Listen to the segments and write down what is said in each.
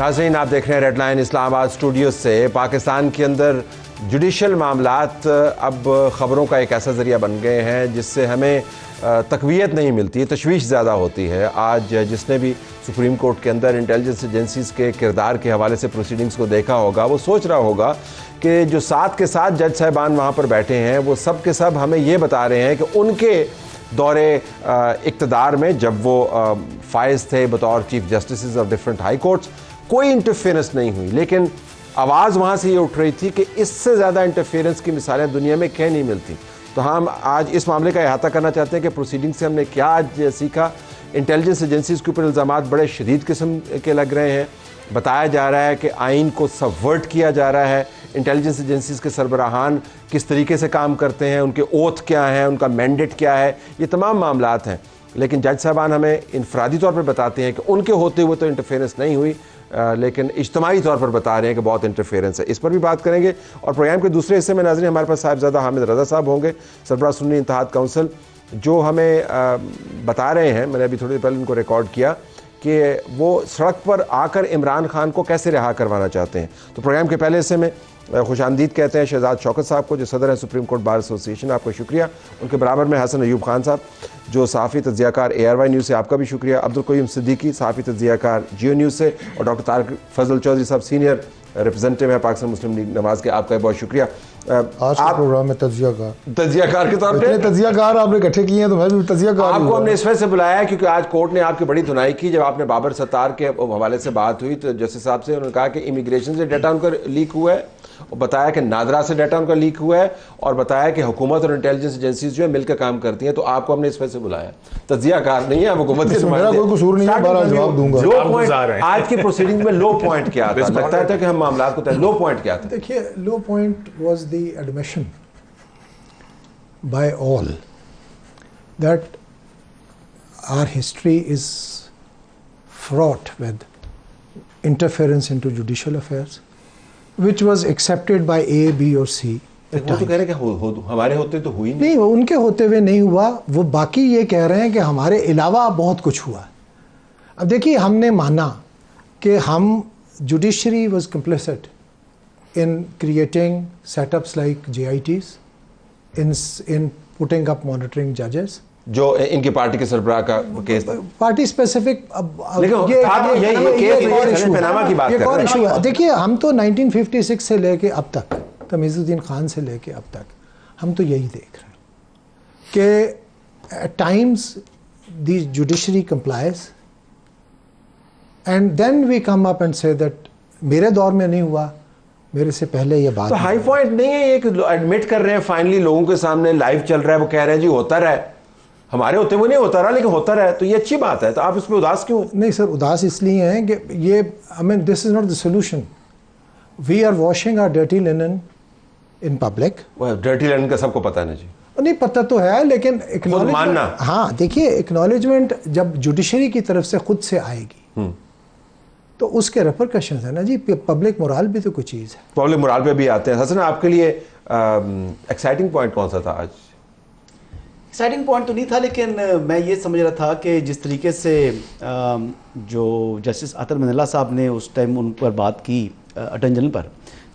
नाज़रीन, आप देख रहे हैं रेड लाइन इस्लामाबाद स्टूडियो से। पाकिस्तान के अंदर जुडिशल मामलात अब ख़बरों का एक ऐसा ज़रिया बन गए हैं जिससे हमें तक़वियत नहीं मिलती है, तशवीश ज़्यादा होती है। आज जिसने भी सुप्रीम कोर्ट के अंदर इंटेलिजेंस एजेंसीज़ के किरदार के हवाले से प्रोसीडिंग्स को देखा होगा, वो सोच रहा होगा कि जो साथ के साथ जज साहिबान वहाँ पर बैठे हैं वो सब के सब हमें ये बता रहे हैं कि उनके दौरे इक़्तिदार में जब वो फाइज थे बतौर chief justice of different high courts, कोई इंटरफेरेंस नहीं हुई। लेकिन आवाज़ वहाँ से ये उठ रही थी कि इससे ज़्यादा इंटरफेरेंस की मिसालें दुनिया में कहीं नहीं मिलती। तो हम आज इस मामले का अहाता करना चाहते हैं कि प्रोसीडिंग से हमने क्या आज सीखा। इंटेलिजेंस एजेंसीज़ के ऊपर इल्ज़ामात बड़े शदीद किस्म के लग रहे हैं। बताया जा रहा है कि आइन को सबवर्ट किया जा रहा है। इंटेलिजेंस एजेंसीज़ के सरबराहान किस तरीके से काम करते हैं, उनके ओथ क्या हैं, उनका मैंडेट क्या है, ये तमाम मामलात हैं। लेकिन जज साहबान हमें इनफरादी तौर पर बताते हैं कि उनके होते हुए तो इंटरफेरेंस नहीं हुई, लेकिन इज्तमाही तौर पर बता रहे हैं कि बहुत इंटरफेरेंस है। इस पर भी बात करेंगे। और प्रोग्राम के दूसरे हिस्से में नाज़रीन हमारे पास साहिबजादा हामिद रज़ा साहब होंगे, सरबराह सुन्नी इत्तेहाद काउंसिल, जो हमें बता रहे हैं, मैंने अभी थोड़ी देर पहले उनको रिकॉर्ड किया, कि वो सड़क पर आकर इमरान खान को कैसे रिहा करवाना चाहते हैं। तो प्रोग्राम के पहले हिस्से में खुशामदीद कहते हैं शहजाद शौकत साहब को, जो सदर हैं सुप्रीम कोर्ट बार एसोसिएशन, आपका शुक्रिया। उनके बराबर में हसन अयूब खान साहब, जो सहाफ़ी तज्ज़ियाकार ARY न्यूज़ से, आपका भी शुक्रिया। अब्दुल क़य्यूम सिद्दीकी, सहाफ़ी तज्ज़ियाकार जियो न्यूज़ से, और डॉक्टर तारिक फजल चौधरी साहब, सीनियर रिप्रेजेंटेटिव है पाकिस्तान मुस्लिम लीग नवाज़ के, आपका बहुत शुक्रिया। आज का प्रोग्राम में तज्ज़ियाकार के तौर पे तज्ज़ियाकार आपने इकट्ठे किए हैं, तो मैं भी तज्ज़ियाकार आपको हमने इस वजह से बुलाया है क्योंकि आज कोर्ट ने आपकी बड़ी धुनाई की। जब आपने बाबर सत्तार के हवाले से बात हुई तो जस्टिस साहब से उन्होंने कहा कि इमिग्रेशन से डाटा उनका लीक हुआ है, और बताया कि नादरा से डाटा उनका लीक हुआ है, और बताया कि हुकूमत और इंटेलिजेंस एजेंसीज जो है मिलकर काम करती हैं। तो आपको हमने इस वजह से बुलाया। तज्ज़ियाकार नहीं है, हुकूमत के मेरा कोई कसूर नहीं है, बारह जवाब दूंगा। लो पॉइंट आज की प्रोसीडिंग में लो पॉइंट क्या था? लगता है कि हम मामला को लो पॉइंट क्या था? देखिए, low point was the admission by all that our history is fraught with interference into judicial affairs, which was accepted by A, B और C. वो तो कह रहे हैं कि हमारे होते तो हुई नहीं, उनके होते हुए नहीं हुआ। वो बाकी ये कह रहे हैं कि हमारे अलावा बहुत कुछ हुआ। अब देखिए, हमने माना कि हम judiciary was complicit in creating setups like JITs, in putting up monitoring judges, जो इनकी पार्टी के सरबराह का केस था, पार्टी स्पेसिफिक। देखिए, हम तो 1956 से लेके अब तक, तमीज़ुद्दीन खान से लेके अब तक, हम तो यही देख रहे हैं कि at times the judiciary complies and then we come up and say that मेरे दौर में नहीं हुआ, मेरे से पहले ये बात। तो हाई पॉइंट नहीं है ये कि एडमिट कर रहे हैं फाइनली लोगों के सामने, लाइव चल रहा है, वो कह रहे हैं जी होता रहा है, हमारे होते हुए नहीं होता रहा लेकिन होता रहा है, तो ये अच्छी बात है। तो आप इसमें उदास क्यों? नहीं सर, उदास इसलिए हैं कि ये, I mean, this is not the solution. We are washing our dirty linen in public. Dirty linen का सबको पता है ना जी? नहीं, पता तो है, लेकिन मानना। हाँ, देखिए, एक्नॉलेजमेंट जब जुडिशरी की तरफ से खुद से आएगी तो उसके रेपरकशंस है ना जी। पब्लिक मोराल भी तो कोई चीज़ है। पब्लिक मोराल पे भी आते हैं। हसन, आपके लिए एक्साइटिंग पॉइंट कौन सा था आज? एक्साइटिंग पॉइंट तो नहीं था, लेकिन मैं ये समझ रहा था कि जिस तरीके से जो जस्टिस अतर मनल्ला साहब ने उस टाइम उन पर बात की अटॉर्नी जनरल पर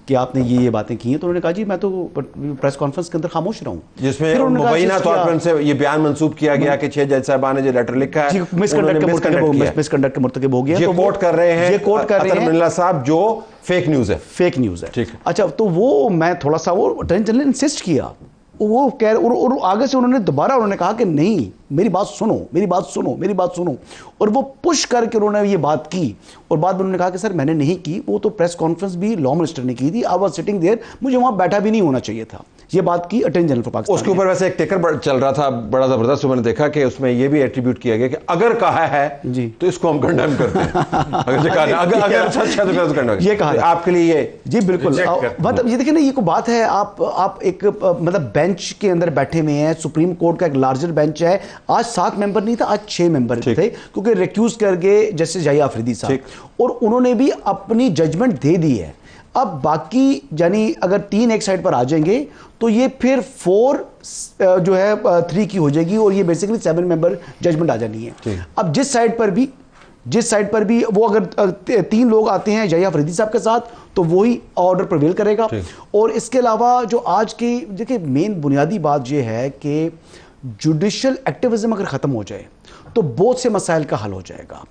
कि आपने ये बातें की हैं, तो उन्होंने कहा जी मैं तो प्रेस कॉन्फ्रेंस के अंदर खामोश रहा हूँ, जिसमें मुबैना तौर पर उनसे ये बयान मंसूब किया गया कि 6 जज साहबान ने जो लेटर लिखा है मिसकंडक्ट के मुर्तकब हो गया। ये कोर्ट कर रहे हैं, ये कोर्ट कर रहे हैं अतर मनल्ला साहब, जो फेक न्यूज़ है। फेक न्यूज़ है, ठीक है। अच्छा, तो वो मैं थोड़ा सा, वो अटॉर्नी जनरल ने इंसिस्ट किया, वो कह रहे, और आगे से उन्होंने दोबारा उन्होंने कहा कि नहीं, मेरी बात सुनो, मेरी बात सुनो, मेरी बात सुनो, और वो पुश करके उन्होंने ये बात की। और बाद में उन्होंने कहा कि सर मैंने नहीं की, वो तो प्रेस कॉन्फ्रेंस भी लॉ मिनिस्टर ने की थी, आई वाज सिटिंग देयर, मुझे वहाँ बैठा भी नहीं होना चाहिए था। ये बात की अटॉर्नी जनरल फॉर पाकिस्तान। उसके ऊपर वैसे एक टेकर चल रहा था बड़ा जबरदस्त, मैंने देखा कि उसमें ये भी एट्रीब्यूट किया गया कि अगर कहा है जी तो इसको हम कंडेम करते हैं। अगर सच है तो कंडेम, ये कहा आपके लिए ये जी बिल्कुल। मतलब ये देखिए ना, ये कोई बात है, आप एक मतलब बेंच के अंदर बैठे हुए हैं, सुप्रीम कोर्ट का एक लार्जर बेंच है। आज 7 मेंबर नहीं था, आज 6 मेंबर थे, क्योंकि रिक्यूज कर गए जस्टिस जाहिया अफरीदी साहब, और उन्होंने भी अपनी जजमेंट दे दी है। अब बाकी यानी अगर 3 एक साइड पर आ जाएंगे तो ये फिर 4 जो है 3 की हो जाएगी, और ये बेसिकली 7 मेंबर जजमेंट आ जानी है। अब जिस साइड पर भी जिस साइड पर भी वो अगर 3 लोग आते हैं यही अफरीदी साहब के साथ तो वही ऑर्डर प्रिवेल करेगा। और इसके अलावा जो आज की देखिए मेन बुनियादी बात यह है कि जुडिशल एक्टिविज्म अगर ख़त्म हो जाए तो बहुत से मसाइल का हल हो जाएगा।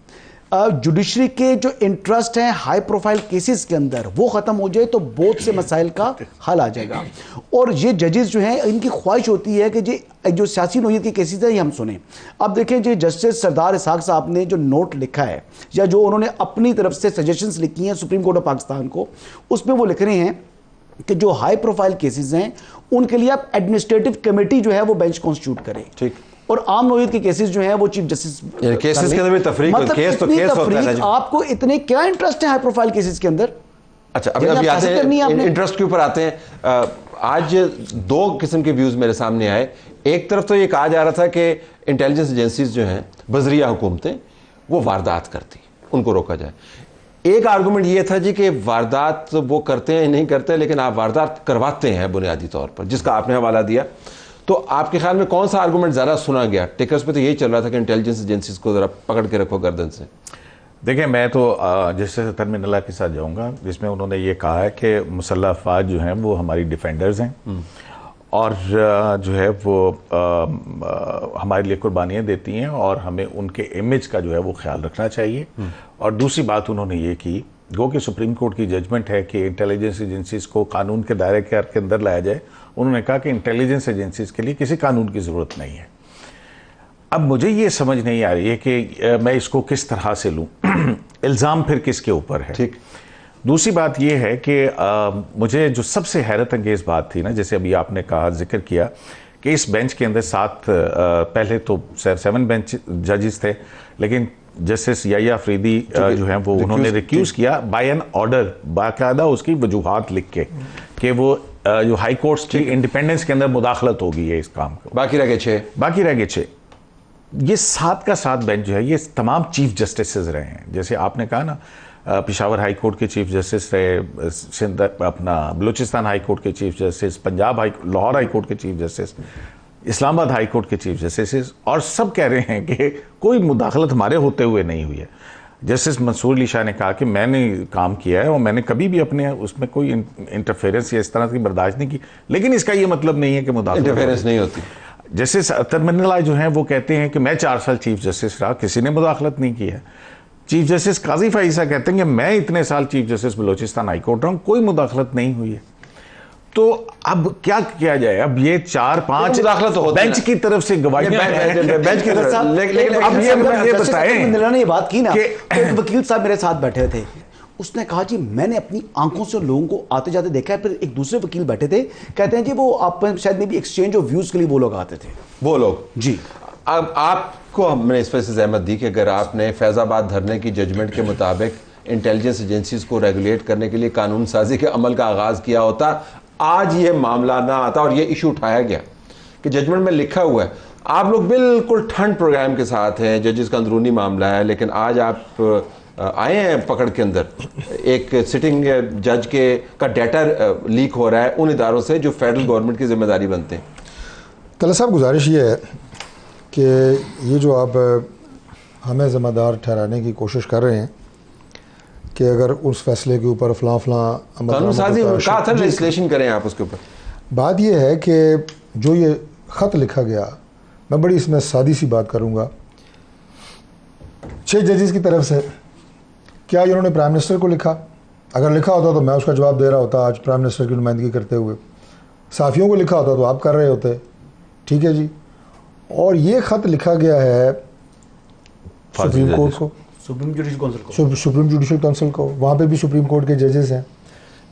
जुडिशरी के जो इंटरेस्ट हैं हाई प्रोफाइल केसेस के अंदर वो ख़त्म हो जाए तो बहुत से मसाइल का हल आ जाएगा। और ये जजेस जो हैं इनकी ख्वाहिश होती है कि जो सियासी नौयत के केसेस हैं ये हम सुने। अब देखें जो जस्टिस सरदार इसहाक साहब ने जो नोट लिखा है या जो उन्होंने अपनी तरफ से सजेशंस लिखी हैं सुप्रीम कोर्ट ऑफ पाकिस्तान को, उसमें वो लिख रहे हैं कि जो हाई प्रोफाइल केसेस हैं उनके लिए आप एडमिनिस्ट्रेटिव कमेटी जो है वो बेंच कॉन्स्टिट्यूट करें। ठीक। और आम नौयत के केसेस जो हैं वो चीफ जस्टिस केसेस के अंदर भी तफरीक मतलब केस तो केस होता है। आपको इतने क्या इंटरेस्ट है हाई प्रोफाइल केसेस के अंदर? अच्छा अभी आते हैं इंटरेस्ट के ऊपर आते हैं। आज 2 किस्म के व्यूज मेरे सामने आए। एक तरफ तो ये कहा जा रहा था कि इंटेलिजेंस एजेंसीज जो हैं बजरिया हुकूमतें वो वारदात करती, उनको रोका जाए। एक आर्गूमेंट ये था जी कि वारदात वो करते हैं नहीं करते, लेकिन आप वारदात करवाते हैं बुनियादी तौर पर, जिसका आपने हवाला दिया। तो आपके ख्याल में कौन सा आर्गूमेंट ज़्यादा सुना गया? टिकर्स पे तो यही चल रहा था कि इंटेलिजेंस एजेंसीज को ज़रा पकड़ के रखो गर्दन से। देखिए मैं तो जस्टिस तरमीनुल्लाह के साथ जाऊंगा जिसमें उन्होंने ये कहा है कि मुसल्लह अफवाज जो हैं वो हमारी डिफेंडर्स हैं और जो है वो हमारे लिए कुर्बानियाँ देती हैं और हमें उनके इमेज का जो है वो ख्याल रखना चाहिए। और दूसरी बात उन्होंने ये की गो कि सुप्रीम कोर्ट की जजमेंट है कि इंटेलिजेंस एजेंसीज को कानून के दायरे के अंदर लाया जाए। उन्होंने कहा कि इंटेलिजेंस एजेंसीज के लिए किसी कानून की ज़रूरत नहीं है। अब मुझे ये समझ नहीं आ रही है कि मैं इसको किस तरह से लूँ, इल्ज़ाम फिर किसके ऊपर है। ठीक। दूसरी बात यह है कि मुझे जो सबसे हैरत अंगेज़ बात थी ना, जैसे अभी आपने कहा जिक्र किया कि इस बेंच के अंदर 7 पहले तो 7 बेंच जजेस थे, लेकिन जस्टिस याया अफरीदी जो हैं वो उन्होंने रिक्यूज़ किया बाय एन ऑर्डर, बाकायदा उसकी वजूहात लिख के कि वो जो हाई कोर्ट्स की इंडिपेंडेंस के अंदर मुदाखलत होगी है इस काम को। बाकी रह गए 6। ये 7 का 7 बेंच जो है ये तमाम चीफ जस्टिस रहे हैं। जैसे आपने कहा ना पेशावर हाई कोर्ट के चीफ जस्टिस रहे, सिंध अपना बलूचिस्तान हाई कोर्ट के chief justice, Punjab Lahore high court के chief justice, Islamabad high court के चीफ जस्टिस, और सब कह रहे हैं कि कोई मुदाखलत हमारे होते हुए नहीं हुई है। जस्टिस मंसूर अली शाह ने कहा कि मैंने काम किया है और मैंने कभी भी अपने उसमें कोई इंटरफेरेंस या इस तरह की बर्दाश्त नहीं की, लेकिन इसका ये मतलब नहीं है कि मुदाखलत नहीं होती। जस्टिस तरमीनुल्लाह जो हैं वो कहते हैं कि मैं 4 साल चीफ जस्टिस रहा, किसी ने मुदाखलत नहीं की है। चीफ जस्टिस काजी फाइसा कहते हैं कि मैं इतने साल chief justice Balochistan high court रहा हूँ, कोई मुदाखलत नहीं हुई है। तो अब क्या किया जाए? अब ये 4-5 बेंच की तरफ से गवाहियां हैं, बेंच की तरफ से। लेकिन अब ये बताएं ने ये बात की ना, एक वकील साहब मेरे साथ बैठे थे, उसने कहा जी मैंने अपनी आंखों से लोगों को आते जाते देखा है। फिर एक दूसरे वकील बैठे थे, कहते हैं जी वो आप शायद में भी एक्सचेंज ऑफ व्यूज के लिए वो लोग आते थे। वो लोग जी। अब आपको हमने इस वजह से जहमत दी कि अगर आपने फैज़ाबाद धरने की जजमेंट के मुताबिक इंटेलिजेंस एजेंसीज को रेगुलेट करने के लिए कानून साजी के अमल का आगाज़ किया होता, आज ये मामला ना आता और ये इशू उठाया गया कि जजमेंट में लिखा हुआ है। आप लोग बिल्कुल ठंड प्रोग्राम के साथ हैं, जजेस का अंदरूनी मामला है, लेकिन आज आप आए हैं पकड़ के अंदर। एक सिटिंग जज का डाटा लीक हो रहा है उन इदारों से जो फेडरल गवर्नमेंट की जिम्मेदारी बनते हैं। तलत साहब गुजारिश ये है कि ये जो आप हमें ज़िम्मेदार ठहराने की कोशिश कर रहे हैं कि अगर उस फैसले के ऊपर फ़लाँ कानून साजी कहा था लेजिस्लेशन करें आप उसके ऊपर। बात ये है कि जो ये ख़त लिखा गया, मैं बड़ी इसमें सादी सी बात करूँगा, 6 जजेस की तरफ से। क्या इन्होंने प्राइम मिनिस्टर को लिखा? अगर लिखा होता तो मैं उसका जवाब दे रहा होता आज प्राइम मिनिस्टर की नुमाइंदगी करते हुए। साफ़ियों को लिखा होता तो आप कर रहे होते, ठीक है जी। और ये ख़त लिखा गया है सुप्रीम कोर्ट को, सुप्रीम जुडिशल काउंसिल को, वहाँ पे भी सुप्रीम कोर्ट के जजेस हैं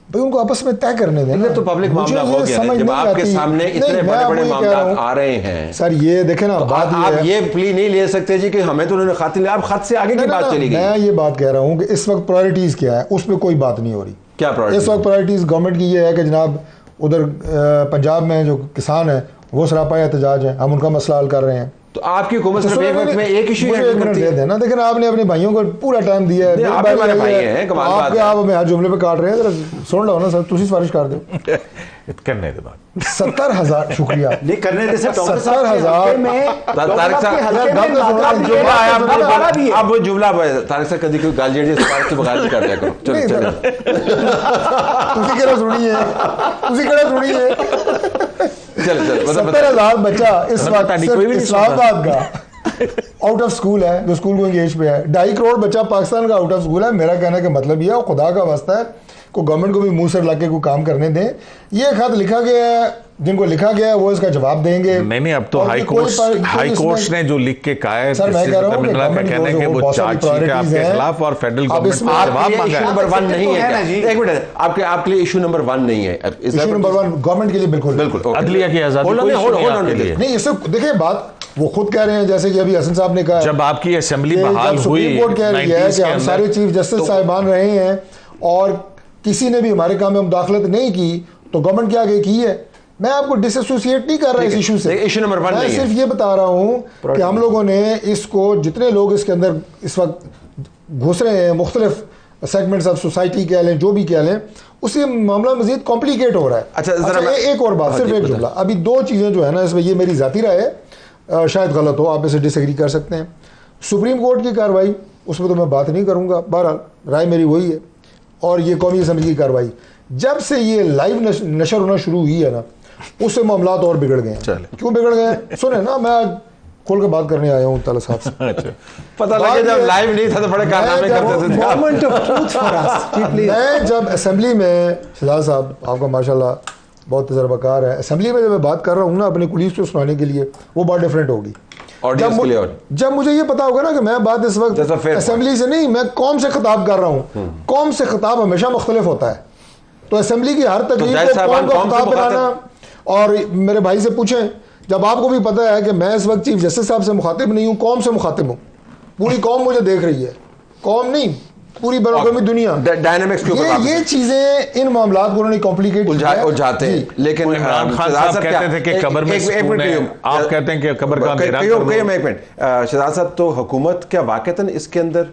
भाई, उनको आपस में तय करने दें। तो पब्लिक मामला हो गया है, जब आपके सामने इतने बड़े-बड़े मामला आ रहे हैं सर। ये देखें ना, बात आप ये प्ली नहीं ले सकते जी कि हमें तो उन्होंने खत लिया, आप खत से आगे की बात चली गई। मैं ये बात कह रहा हूँ कि इस वक्त प्रायोरिटीज़ क्या है, उस पर कोई बात नहीं हो रही। क्या प्रायोरिटीज? इस वक्त प्रायोरिटीज़ गवर्नमेंट की ये है कि जनाब उधर पंजाब में जो किसान है वो सरापा एहतजाज है, हम उनका मसला हल कर रहे हैं। तो आपकी हुकूमत सिर्फ एक वक्त में एक इशू मुझे 1 मिनट दे देना। लेकिन आपने अपने भाइयों को पूरा टाइम दिया है, आप हमारे भाई हैं, कमाल बात है। आप हमें हर जुमले पे काट रहे हैं, जरा सुन लो ना सर, तुसी सिफारिश कर दो। करने दे बात। 70,000 शुक्रिया नहीं करने दे सर, डॉक्टर साहब 70,000 तारिक साहब अब वो जुमला तारिक साहब कभी कोई गाल जेड़ी सिफारिश तो बगाड़ कर दिया करो। चलो चलो तुसी केड़ा सुनी है चल 70,000 बच्चा इस वक्त सिर्फ इस्लामाबाद का आउट ऑफ स्कूल है, जो स्कूल गोइंग एज पे है। 2.5 करोड़ बच्चा पाकिस्तान का आउट ऑफ स्कूल है। मेरा कहने का मतलब ये है, खुदा का वास्ता है को गवर्नमेंट को भी मुंह से लाके कोई काम करने दें। ये खत लिखा गया है, जिनको लिखा गया है वो इसका जवाब देंगे। नहीं अब तो हाई कोर्ट ने जो लिख के कहा है, सर मैं कह रहा हूँ कहने के वो चार्जशीट है आपके खिलाफ और फेडरल गवर्नमेंट ने जवाब मांगा है। नंबर 1 नहीं है। एक मिनट, आपके लिए इशू नंबर 1 नहीं है। इशू नंबर 1 गवर्नमेंट के लिए बिल्कुल अदलिया की आजादी नहीं। इससे देखिए बात वो खुद कह रहे हैं, जैसे कि अभी हसन साहब ने कहा, जब आपकी असेंबली बहाल हुई, सुप्रीम कोर्ट कह रही है कि हम सारे चीफ जस्टिस साहिबान रहे हैं और किसी ने भी हमारे काम में मुदाखलत नहीं की, तो गवर्नमेंट क्या आगे की है। मैं आपको डिसएसोसिएट नहीं कर रहा इस इशू से। इशू नंबर 1 मैं सिर्फ ये बता रहा हूं कि हम लोगों ने इसको, जितने लोग इसके अंदर इस वक्त घुस रहे हैं, मुख्तलिफ सेगमेंट्स ऑफ सोसाइटी कह लें, जो भी कह लें, उससे मामला मजीद कॉम्प्लिकेट हो रहा है। अच्छा एक और बात, सिर्फ एक जुमला, अभी 2 चीज़ें जो है ना इसमें, ये मेरी ज़ाती राय है, शायद गलत हो, आप इसे डिसएग्री कर सकते हैं। सुप्रीम कोर्ट की कार्रवाई उसमें तो मैं बात नहीं करूँगा, बहरहाल राय मेरी वही है। और ये कौमी असम्बली की कार्रवाई, जब से ये लाइव नशर होना शुरू हुई है ना, उससे मामला और बिगड़ गए हैं। क्यों बिगड़ गए सुने ना, मैं खोल के बात करने आया हूँ ताला साहब से। पता लगे जब लाइव नहीं था तो बड़े कारनामे करते थे। Moment of truth for us. मैं जब असेंबली में, शहजाद साहब आपका माशाल्लाह बहुत तजर्बाकार है, असेंबली में जब मैं बात कर रहा हूँ ना अपने कुलीस को सुनाने के लिए, वो बात डिफरेंट होगी। जब मुझे ये पता होगा ना कि मैं बात इस वक्त असेंबली से नहीं, मैं कौम से खिताब कर रहा हूँ। कौम से खिताब हमेशा मुख्तलिफ होता है, तो असेंबली की हर तकरीर को कौम का खिताब बनाना। और मेरे भाई से पूछें, जब आपको भी पता है कि मैं इस वक्त चीफ जस्टिस साहब से मुखातिब नहीं हूँ, कौम से मुखातिब हूँ। पूरी कौम मुझे देख रही है, कौम नहीं पूरी बरकमी दुनिया। डायनामिक्स के ऊपर ये चीजें इन मामलात को उन्होंने कॉम्प्लिकेट उलझाते हैं। लेकिन इमरान खान साहब कहते थे कि कब्र में सुकून है, आप कहते हैं कि कब्र का अंधेरा कर दो। एक मिनट शहजाद साहब, तो हुकूमत क्या वाकईतन इसके अंदर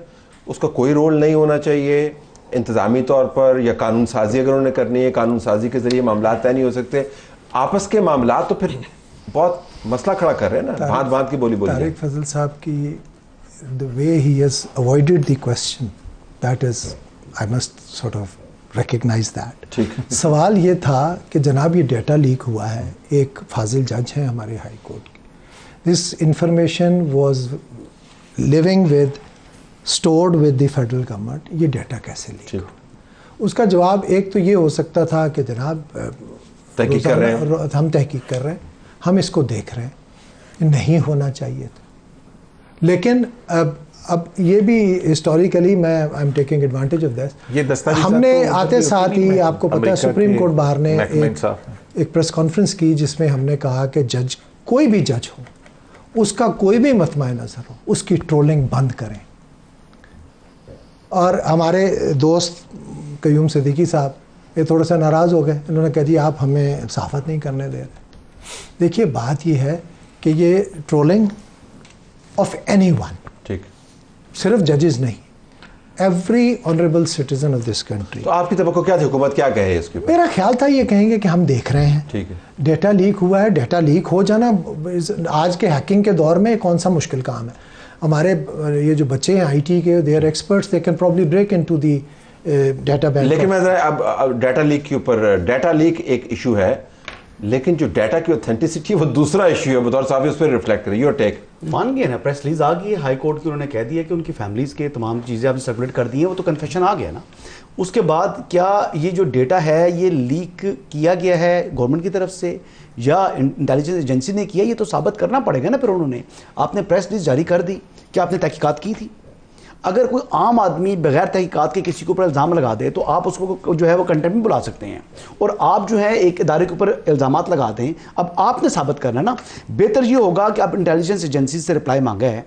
उसका कोई रोल नहीं होना चाहिए इंतजामी तौर पर, या कानून साजी अगर उन्होंने करनी है, कानून साजी के जरिए मामला तय नहीं हो सकते? आपस के मामला तो फिर बहुत मसला खड़ा कर रहे हैं ना, भांत भांत की बोली बोली। तारिक फजल साहब की the way he has avoided the question, that is I must sort of recognise that. ठीक, सवाल ये था कि जनाब ये डेटा लीक हुआ है, एक फाजिल जज हैं हमारे हाई कोर्ट के, this information was living with, stored with the federal government, ये डेटा कैसे लीक हुआ? उसका जवाब एक तो ये हो सकता था कि जनाब तहकीक कर रहे हैं, हम तहकीक कर रहे हैं, हम इसको देख रहे हैं, नहीं होना चाहिए था। लेकिन अब ये भी हिस्टोरिकली मैं I am taking advantage of this, ये दस्तावेज़ हमने आते साथ ही आपको पता है सुप्रीम कोर्ट बाहर ने एक प्रेस कॉन्फ्रेंस की जिसमें हमने कहा कि जज, कोई भी जज हो, उसका कोई भी मतमा नज़र हो, उसकी ट्रोलिंग बंद करें। और हमारे दोस्त कयूम सिद्दीकी साहब ये थोड़ा सा नाराज़ हो गए, इन्होंने कह दिया आप हमें सहाफ़त नहीं करने दे रहे। देखिए बात ये है कि ये ट्रोलिंग ऑफ एनीवन, ठीक, सिर्फ जजेस नहीं, every honourable citizen of this country. तो आपकी तवक्को क्या थी, हुकूमत क्या कहे इसके ऊपर? मेरा ख्याल था ये कहेंगे कि हम देख रहे हैं, ठीक है, डेटा लीक हुआ है, डेटा लीक हो जाना आज के हैकिंग के दौर में कौन सा मुश्किल काम है। हमारे ये जो बच्चे हैं आईटी के, they are experts, they can probably break into the data bank. लेकिन मैं अब डाटा लीक के ऊपर, डाटा लीक एक इशू है, लेकिन जो डाटा की ऑथेंटिसिटी है वो दूसरा इशू है, बतौर साहब उस पर रिफ्लेक्ट करें। Your take. मान गए ना, प्रेस रिलीज आ गई है हाई कोर्ट की, उन्होंने कह दिया कि उनकी फैमिलीज़ के तमाम चीज़ें आपने सर्कुलेट कर दी हैं, वो तो कन्फेशन आ गया ना। उसके बाद क्या ये जो डेटा है ये लीक किया गया है गवर्नमेंट की तरफ से या इंटेलिजेंस एजेंसी ने किया, ये तो साबित करना पड़ेगा ना। फिर उन्होंने, आपने प्रेस रिलीज जारी कर दी, क्या आपने तहकीकात की थी? अगर कोई आम आदमी बगैर तहकीकात के किसी के ऊपर इल्ज़ाम लगा दे तो आप उसको जो है वो कंटेम्प्ट में बुला सकते हैं, और आप जो है एक इदारे के ऊपर इल्ज़ामात लगा दें। अब आपने साबित करना ना, बेहतर ये होगा कि आप इंटेलिजेंस एजेंसी से रिप्लाई मांगा है,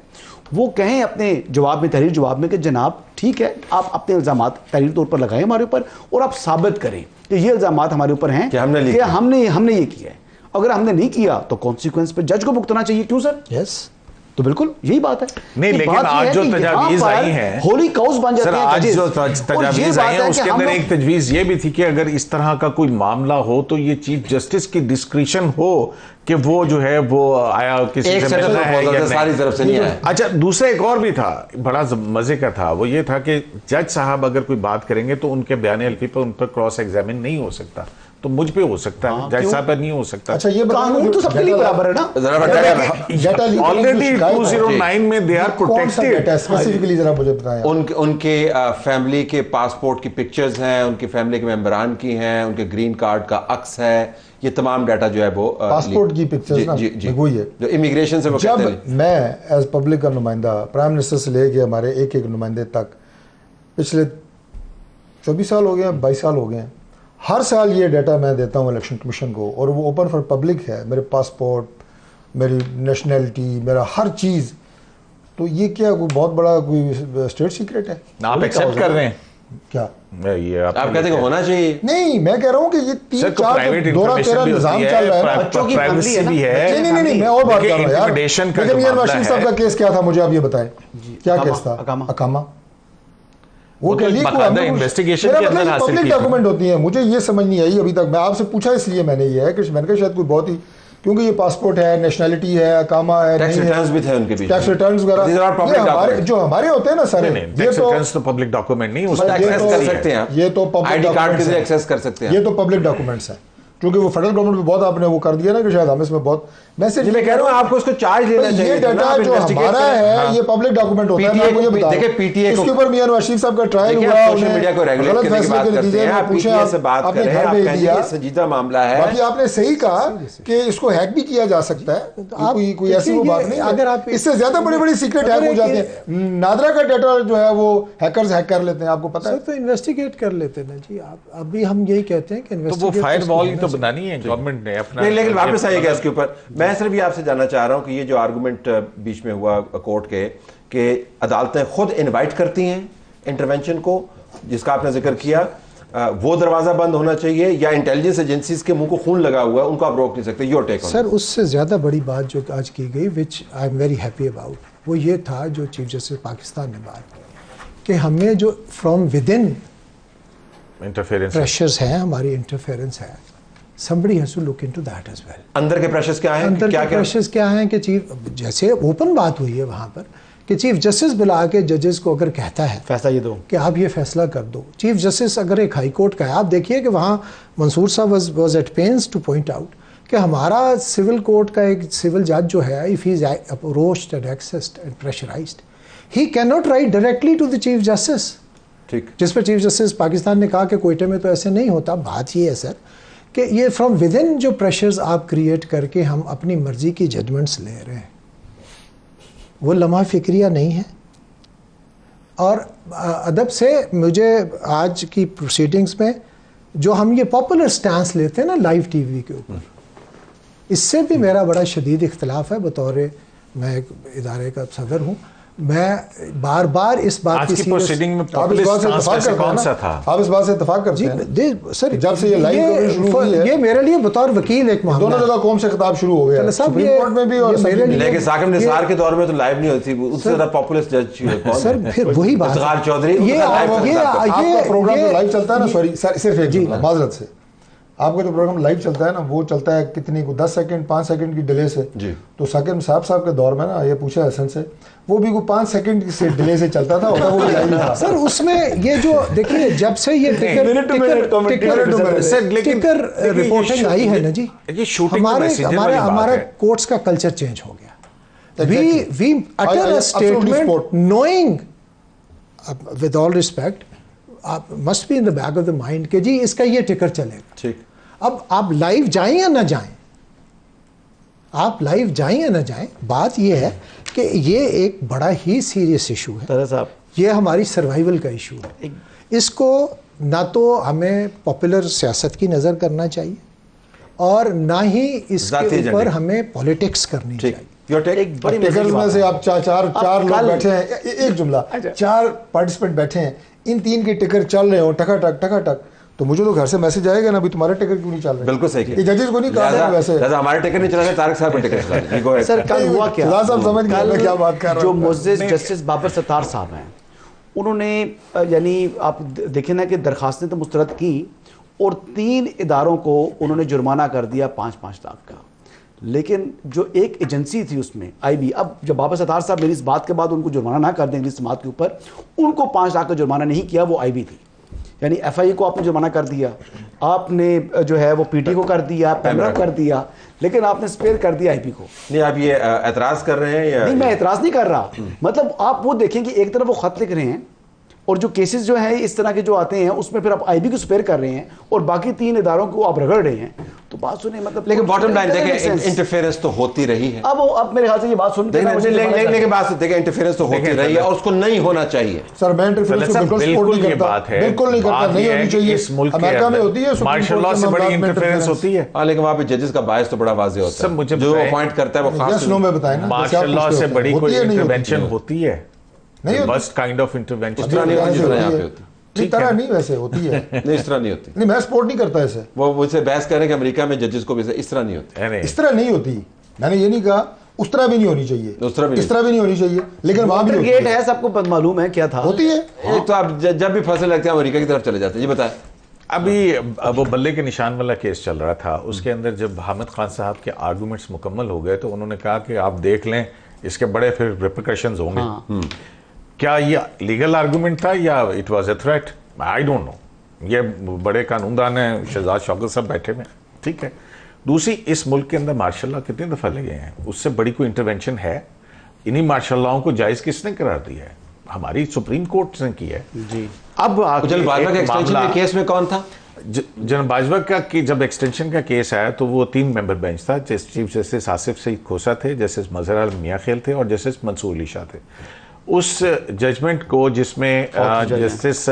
वो कहें अपने जवाब में, तहरीर जवाब में कि जनाब ठीक है, आप अपने इल्ज़ामात तहरीर तौर पर लगाएं हमारे ऊपर, और आप साबित करें कि ये इल्ज़ामात हमारे ऊपर हैं कि हमने ये किया है। अगर हमने नहीं किया तो कॉन्सिक्वेंस पर जज को भुगतना चाहिए। क्यों सर? यस, तो बिल्कुल यही बात है। नहीं, कि लेकिन बात ये आज है जो कि यहाँ तजावीज़ पर आई हैं, होली काउस बन जाते सर, हैं आज judges। जो और ये तजावीज़ बात आई है हैं कि उसके हम अंदर लोग- एक तजवीज़ ये भी थी कि अगर इस तरह का कोई मामला हो तो ये चीफ जस्टिस की डिस्क्रिशन हो कि वो जो है वो आया किसी एक से सेटल मिलना है प्रपोजल या था, नहीं। सारी तरफ से नहीं आया। अच्छा, दूसरा एक और भी था, बड़ा मजे का था, वो ये था कि जज साहब अगर कोई बात करेंगे तो उनके बयान हल्फी पर उन पर क्रॉस एग्जामिन नहीं हो सकता, तो मुझ पे हो सकता है, जज साहब पर नहीं हो सकता। अच्छा, ये बताओ कानून तो सबके लिए बराबर है ना। जरा बताइए ऑलरेडी 209 में दे आर प्रोटेक्टेड। स्पेसिफिकली जरा मुझे बताएं। उनके फैमिली के पासपोर्ट की पिक्चर्स हैं, उनकी फैमिली के मेंबरान की हैं, उनके ग्रीन कार्ड का अक्स है, ये तमाम डाटा जो है वो पासपोर्ट की पिक्चर्स ना, वही है जो इमिग्रेशन से वो कहते जब हैं। मैं एज पब्लिक का नुमाइंदा प्राइम मिनिस्टर से लेके हमारे एक एक नुमाइंदे तक पिछले 24 साल हो गए हैं, 22 साल हो गए हैं, हर साल ये डाटा मैं देता हूँ इलेक्शन कमीशन को और वो ओपन फॉर पब्लिक है। मेरे पासपोर्ट, मेरी नेशनैलिटी, मेरा हर चीज़। तो ये क्या कोई बहुत बड़ा कोई स्टेट सीक्रेट है? आप एक्सेप्ट कर रहे हैं क्या? ये आप कहते हैं कि होना चाहिए। नहीं, मैं कह रहा हूँ कि ये सर, 3-4 प्राइवेट दौरा तेरा इंफॉर्मेशन भी निजाम होती चल रहा है ना। बच्चों की प्राइवेसी family है भी ना। है। नहीं, मैं और बात कर देखिए, रहा हूँ यार। intimidation का लेकिन जो मियां मामला नवाज शरीफ है- साहब का केस क्या था, मुझे आप ये बताएं। क्या अकामा, केस था? अकामा। अकामा। वो तो लीक हुआ, बाकायदा हमने कुछ- investigation मेरा के अंदर मतलब हासिल पब्लिक की थी। डॉक्यूमेंट होती है, मुझे ये समझ नहीं आई अभी तक। मैं आपसे पूछा इसलिए मैंने ये है कि मैंने कहा शायद कोई बहुत ही, क्योंकि ये पासपोर्ट है, नेशनैलिटी है, अकामा है, टैक्स नहीं है, रिटर्न्स भी थे उनके बीच टैक्स में। रिटर्न्स These are all वगैरह, public ये हमारे documents। जो हमारे होते हैं ना सारे, नहीं, ये टैक्स तो रिटर्न्स तो पब्लिक डॉक्यूमेंट नहीं, उस बस टैक्स एक्सेस रिटर्न कर है। सकते हैं आप। ये तो public आईडी कार्ड के documents जरिए हैं। एक्सेस कर सकते हैं। ये तो पब्लिक डॉक्यूमेंट्स हैं, क्योंकि वो फेडरल गवर्नमेंट में बहुत आपने वो कर दिया ना कि शायद हम इसमें बहुत मैसेज। मैं कह रहा हूँ आपको उसको चार्ज लेना चाहिए। ये डाटा जो हमारा है ये पब्लिक डॉक्यूमेंट होता है। मैं आपको ये बता देखिए, PTA को- इसके ऊपर मियां नवाज शरीफ साहब का ट्रायल देखिए, हुआ, आप सोशल उन्हें मीडिया को रेगुलेट गलत करने की फैसले बात के करते नतीजे हैं, में आप पूछे, PTA से बात अपने करें, घर आप भेज कहेंगे दिया। ये संजीदा मामला है। बाकी आपने सही कहा कि इसको हैक भी किया जा सकता है, कोई ऐसी वो बात नहीं है। अगर आप इससे ज्यादा बड़ी बड़ी सीक्रेट हैक हो जाती है। नादरा का डाटा जो है वो हैकर्स हैक कर लेते हैं, आपको पता सर है। तो इन्वेस्टिगेट कर लेते ना जी आप। अभी हम यही कहते हैं कि तो वो इन्वेस्टिगेट फायर वॉल ही तो बनानी है गवर्नमेंट ने अपना। नहीं, लेकिन वापस आइएगा इसके ऊपर। मैं सिर्फ ये आपसे जानना चाह रहा हूँ कि ये जो आर्गूमेंट बीच में हुआ कोर्ट के कि अदालतें खुद इनवाइट करती हैं इंटरवेंशन को, जिसका आपने जिक्र किया, वो दरवाजा बंद होना चाहिए या इंटेलिजेंस एजेंसीज के मुंह को खून लगा हुआ है उनको आप रोक नहीं सकते? Your take on. सर उससे ज़्यादा बड़ी बात जो आज की गई, which I am very happy about, वो ये था जो चीफ जस्टिस पाकिस्तान ने बात कि हमें जो from with in interference pressures हैं, हमारी इंटरफेरेंस है, somebody has to look into that as well। अंदर के प्रेशर्स क्या हैं? अंदर क्या के क्या प्रेशर्स क्या हैं कि चीफ, जैसे ओपन बात हुई है वहाँ पर कि चीफ जस्टिस बुला के जजेस को अगर कहता है फैसला ये दो कि आप ये फैसला कर दो, चीफ जस्टिस अगर एक हाई कोर्ट का है, आप देखिए कि वहाँ मंसूर साहब was at pains to point out कि हमारा सिविल कोर्ट का एक सिविल जज जो है, if he is approached and accessed and pressurised, he can not write directly to the chief justice. ठीक। जिस पर चीफ जस्टिस पाकिस्तान ने कहा कि कोयटे में तो ऐसे नहीं होता। बात ये है सर कि ये फ्रॉम विद इन जो प्रेशर्स आप क्रिएट करके हम अपनी मर्जी की जजमेंट्स ले रहे हैं, वो लम्हा फिक्रिया नहीं है। और अदब से मुझे आज की प्रोसीडिंग्स में जो हम ये पॉपुलर स्टैंस लेते हैं ना लाइव टीवी के ऊपर, इससे भी मेरा बड़ा शदीद इख्तलाफ है। बतौर मैं एक इदारे का सदर हूँ, मैं बार बार इस बात आज की प्रोसीडिंग में आप इस पॉपुलिस्ट बात से स्टांस इत्तेफाक कैसे करते हैं कौन सा ना? था? आप इस बात से इत्तेफाक करते जी हैं। सर, जब से ये लाइव कवरेज शुरू हुई है, ये मेरे लिए बतौर वकील एक मामला दोनों है। जगह कौम से खिताब शुरू हो गया है, साहब, सुप्रीम ये- कोर्ट में भी और ये मेरे असम्बली में। लिए- लेकिन साकिब निसार के दौर में तो लाइव नहीं होती, उससे ज्यादा पॉपुलर जज कौन सर है? फिर वही बात इफ्तिखार है। चौधरी, ये उनका live ये चलता है। आपका प्रोग्राम जो ये- लाइव चलता है ना, सॉरी सिर्फ एक जुमला माजरत से, आपका जो प्रोग्राम लाइव चलता है ना, वो चलता है कितनी को 10 सेकंड 5 सेकंड की डिले से। जी। तो साकिब साहब के दौर में ना, ये पूछा हसन से, वो भी को 5 सेकंड से डिले से चलता था, वो भी लाइव था। सर उसमें ये जो देखिए जब से ये टिकर minute to minute commentary, minute to minute। Sir, लेकिन- टिकर लेकिन ये रिपोर्टिंग आई है ना जी, ये shooting to हमारे messenger हमारे वाली बात हमारा है। कोर्ट्स का कल्चर चेंज हो गया। Exactly. We I utter a absolutely statement support। Knowing with all respect, आप must be in the back of the mind कि जी इसका ये टिकर चलेगा। ठीक। अब आप लाइव जाएं या ना जाएं, आप लाइव जाएं या ना जाएं, बात यह है कि ये एक बड़ा ही सीरियस इशू है। तरह साहब, ये हमारी सर्वाइवल का इशू है। इसको ना तो हमें पॉपुलर सियासत की नज़र करना चाहिए और ना ही ज़ाती इसके एजेंडे। ऊपर हमें पॉलिटिक्स करनी ठीक। चाहिए। Your take. एक बड़ी टिकर्स मजेदार में बात से है। आप चार लोग कल- बैठे हैं, एक जुमला, 4 पार्टिसिपेंट बैठे हैं, इन 3 के टिकर चल रहे हो टकाटक टकाटक, तो मुझे तो घर से मैसेज आएगा ना, अभी तुम्हारे टिकट क्यों नहीं चल रहे? बिल्कुल सही ये जजेस को नहीं कहा था वैसे। लिहाजा हमारे टिकट नहीं चला रहे, तारिक साहब के टिकट चला रहे। Go ahead. सर कल हुआ क्या? फिलहाल साहब समझ गए मैं क्या बात कर रहा जो हूं। मुअज़्ज़िज़ जस्टिस बाबर सत्तार साहब हैं, उन्होंने यानी आप देखें ना कि दरखास्तें तो मुस्तरद की और 3 इदारों को उन्होंने जुर्माना कर दिया 5-5 लाख का। लेकिन जो एक एजेंसी थी उसमें IB, अब जब बाबर सत्तार साहब मेरी इस बात के बाद उनको जुर्माना ना कर दें इंग्लिश समात के ऊपर, उनको 5 लाख का जुर्माना नहीं किया, वो IB थी। यानी FIA को आपने जुर्माना कर दिया, आपने जो है वो PT को कर दिया, पैमरा कर दिया, लेकिन आपने स्पेयर कर दिया IB को। नहीं, आप ये एतराज कर रहे हैं या नहीं, मैं एतराज़ नहीं कर रहा, मतलब आप वो देखें कि एक तरफ वो खत लिख रहे हैं और जो केसेस जो हैं इस तरह के जो आते हैं उसमें फिर आप IB को स्पेयर कर रहे हैं और बाकी 3 इदारों को आप रगड़ रहे हैं, तो बात सुनिए मतलब। लेकिन बॉटम लाइन देखें, इंटरफेरेंस तो होती रही है। अब मेरे ख्याल से ये बात सुनते हैं लेकिन बात देखें, इंटरफेरेंस तो होती रही है और उसको नहीं होना चाहिए। सर मैं इंटरफेरेंस को बिल्कुल सपोर्ट नहीं करता, बात है, बिल्कुल नहीं करता, नहीं होनी चाहिए। इस मुल्क अमेरिका में होती है, मार्शल लॉ से बड़ी इंटरफेरेंस होती है। हाँ, लेकिन वहाँ पे जजेस का बायस तो बड़ा वाज़ेह होता है, जो अपॉइंट करता है वो खास। यस नो में बताएं ना, मार्शल लॉ से बड़ी कोई इंटरवेंशन होती है? नहीं होती। बस्ट काइंड ऑफ इंटरवेंशन इस तरह नहीं होती जितना यहाँ पे होती। इस तरह नहीं वैसे होती है। नहीं, इस तरह नहीं होती। नहीं, मैं सपोर्ट नहीं करता इसे। वो मुझसे बहस कर रहे हैं कि अमेरिका में जजेस को भी इस तरह नहीं होती। इस तरह नहीं होती, मैंने ये नहीं कहा उस तरह भी नहीं होनी चाहिए, उस तरह भी इस तरह भी नहीं होनी चाहिए, लेकिन वहां भी होती गेट है, सबको मालूम है क्या था, होती है। एक तो आप जब भी फंसने लगते हैं अमेरिका की तरफ चले जाते हैं। जी बताएं। अभी वो बल्ले के निशान वाला केस चल रहा था, उसके अंदर जब हामिद खान साहब के आर्गूमेंट्स मुकम्मल हो गए तो उन्होंने कहा कि आप देख लें इसके बड़े फिर रिपरकशंस होंगे। क्या ये लीगल आर्गूमेंट था या it was a threat? I don't know. ये बड़े कानूनदान हैं, शहजाद शौकत साहब बैठे हुए, ठीक है। दूसरी, इस मुल्क के अंदर मार्शल लॉ कितनी दफ़ा लगे हैं, उससे बड़ी कोई इंटरवेंशन है? इन्हीं मार्शल लॉ को जायज़ किसने करार दिया है? हमारी सुप्रीम कोर्ट ने की है जी। अब बाजवा के एक्सटेंशन के केस में कौन था? जनरल बाजवा का कि जब एक्सटेंशन का केस आया तो वो 3 मेंबर बेंच था। चीफ जस्टिस आसिफ सईद खोसा थे, जस्टिस मजहर आलम मियां खेल थे और जस्टिस मंसूर अली शाह थे। उस जजमेंट को जिसमें जस्टिस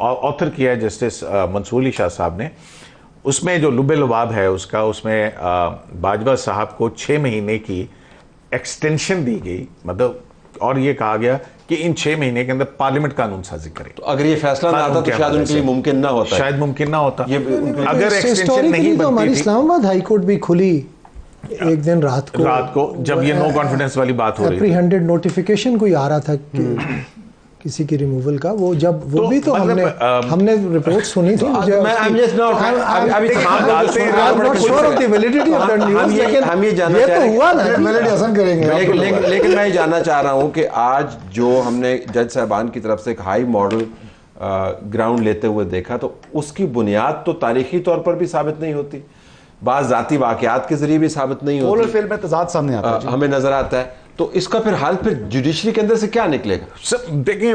ऑथर किया है जस्टिस मंसूर अली शाह साहब ने, उसमें जो लुबे लुबाब है उसका, उसमें बाजवा साहब को 6 महीने की एक्सटेंशन दी गई, मतलब, और ये कहा गया कि इन 6 महीने के अंदर पार्लियामेंट कानून साजी करे। तो अगर ये फैसला ना आता तो शायद उनके लिए मुमकिन ना होता, शायद मुमकिन ना होता। ये अगर एक्सटेंशन नहीं बनती, हमारी इस्लामाबाद हाई कोर्ट भी खुली एक दिन रात को जब ये नो कॉन्फिडेंस वाली बात हो रही थी, एप्रीहेंडेड नोटिफिकेशन कोई आ रहा था कि किसी की रिमूवल का, वो जब वो भी तो हमने रिपोर्ट सुनी थी। मुझे हम ये जानना चाह रहे हैं, लेकिन मैं ये जानना चाह रहा हूँ कि आज जो हमने जज साहबान की तरफ से एक हाई मॉडल ग्राउंड लेते हुए देखा, तो उसकी बुनियाद तो तारीखी तौर पर भी साबित नहीं होती, बाज़ ज़ाती वाक़यात के जरिए भी साबित नहीं होती, फेल में तजाद सामने आता है, हमें नजर आता है। तो इसका फिर हाल फिर जुडिशरी के अंदर से क्या निकलेगा? देखें,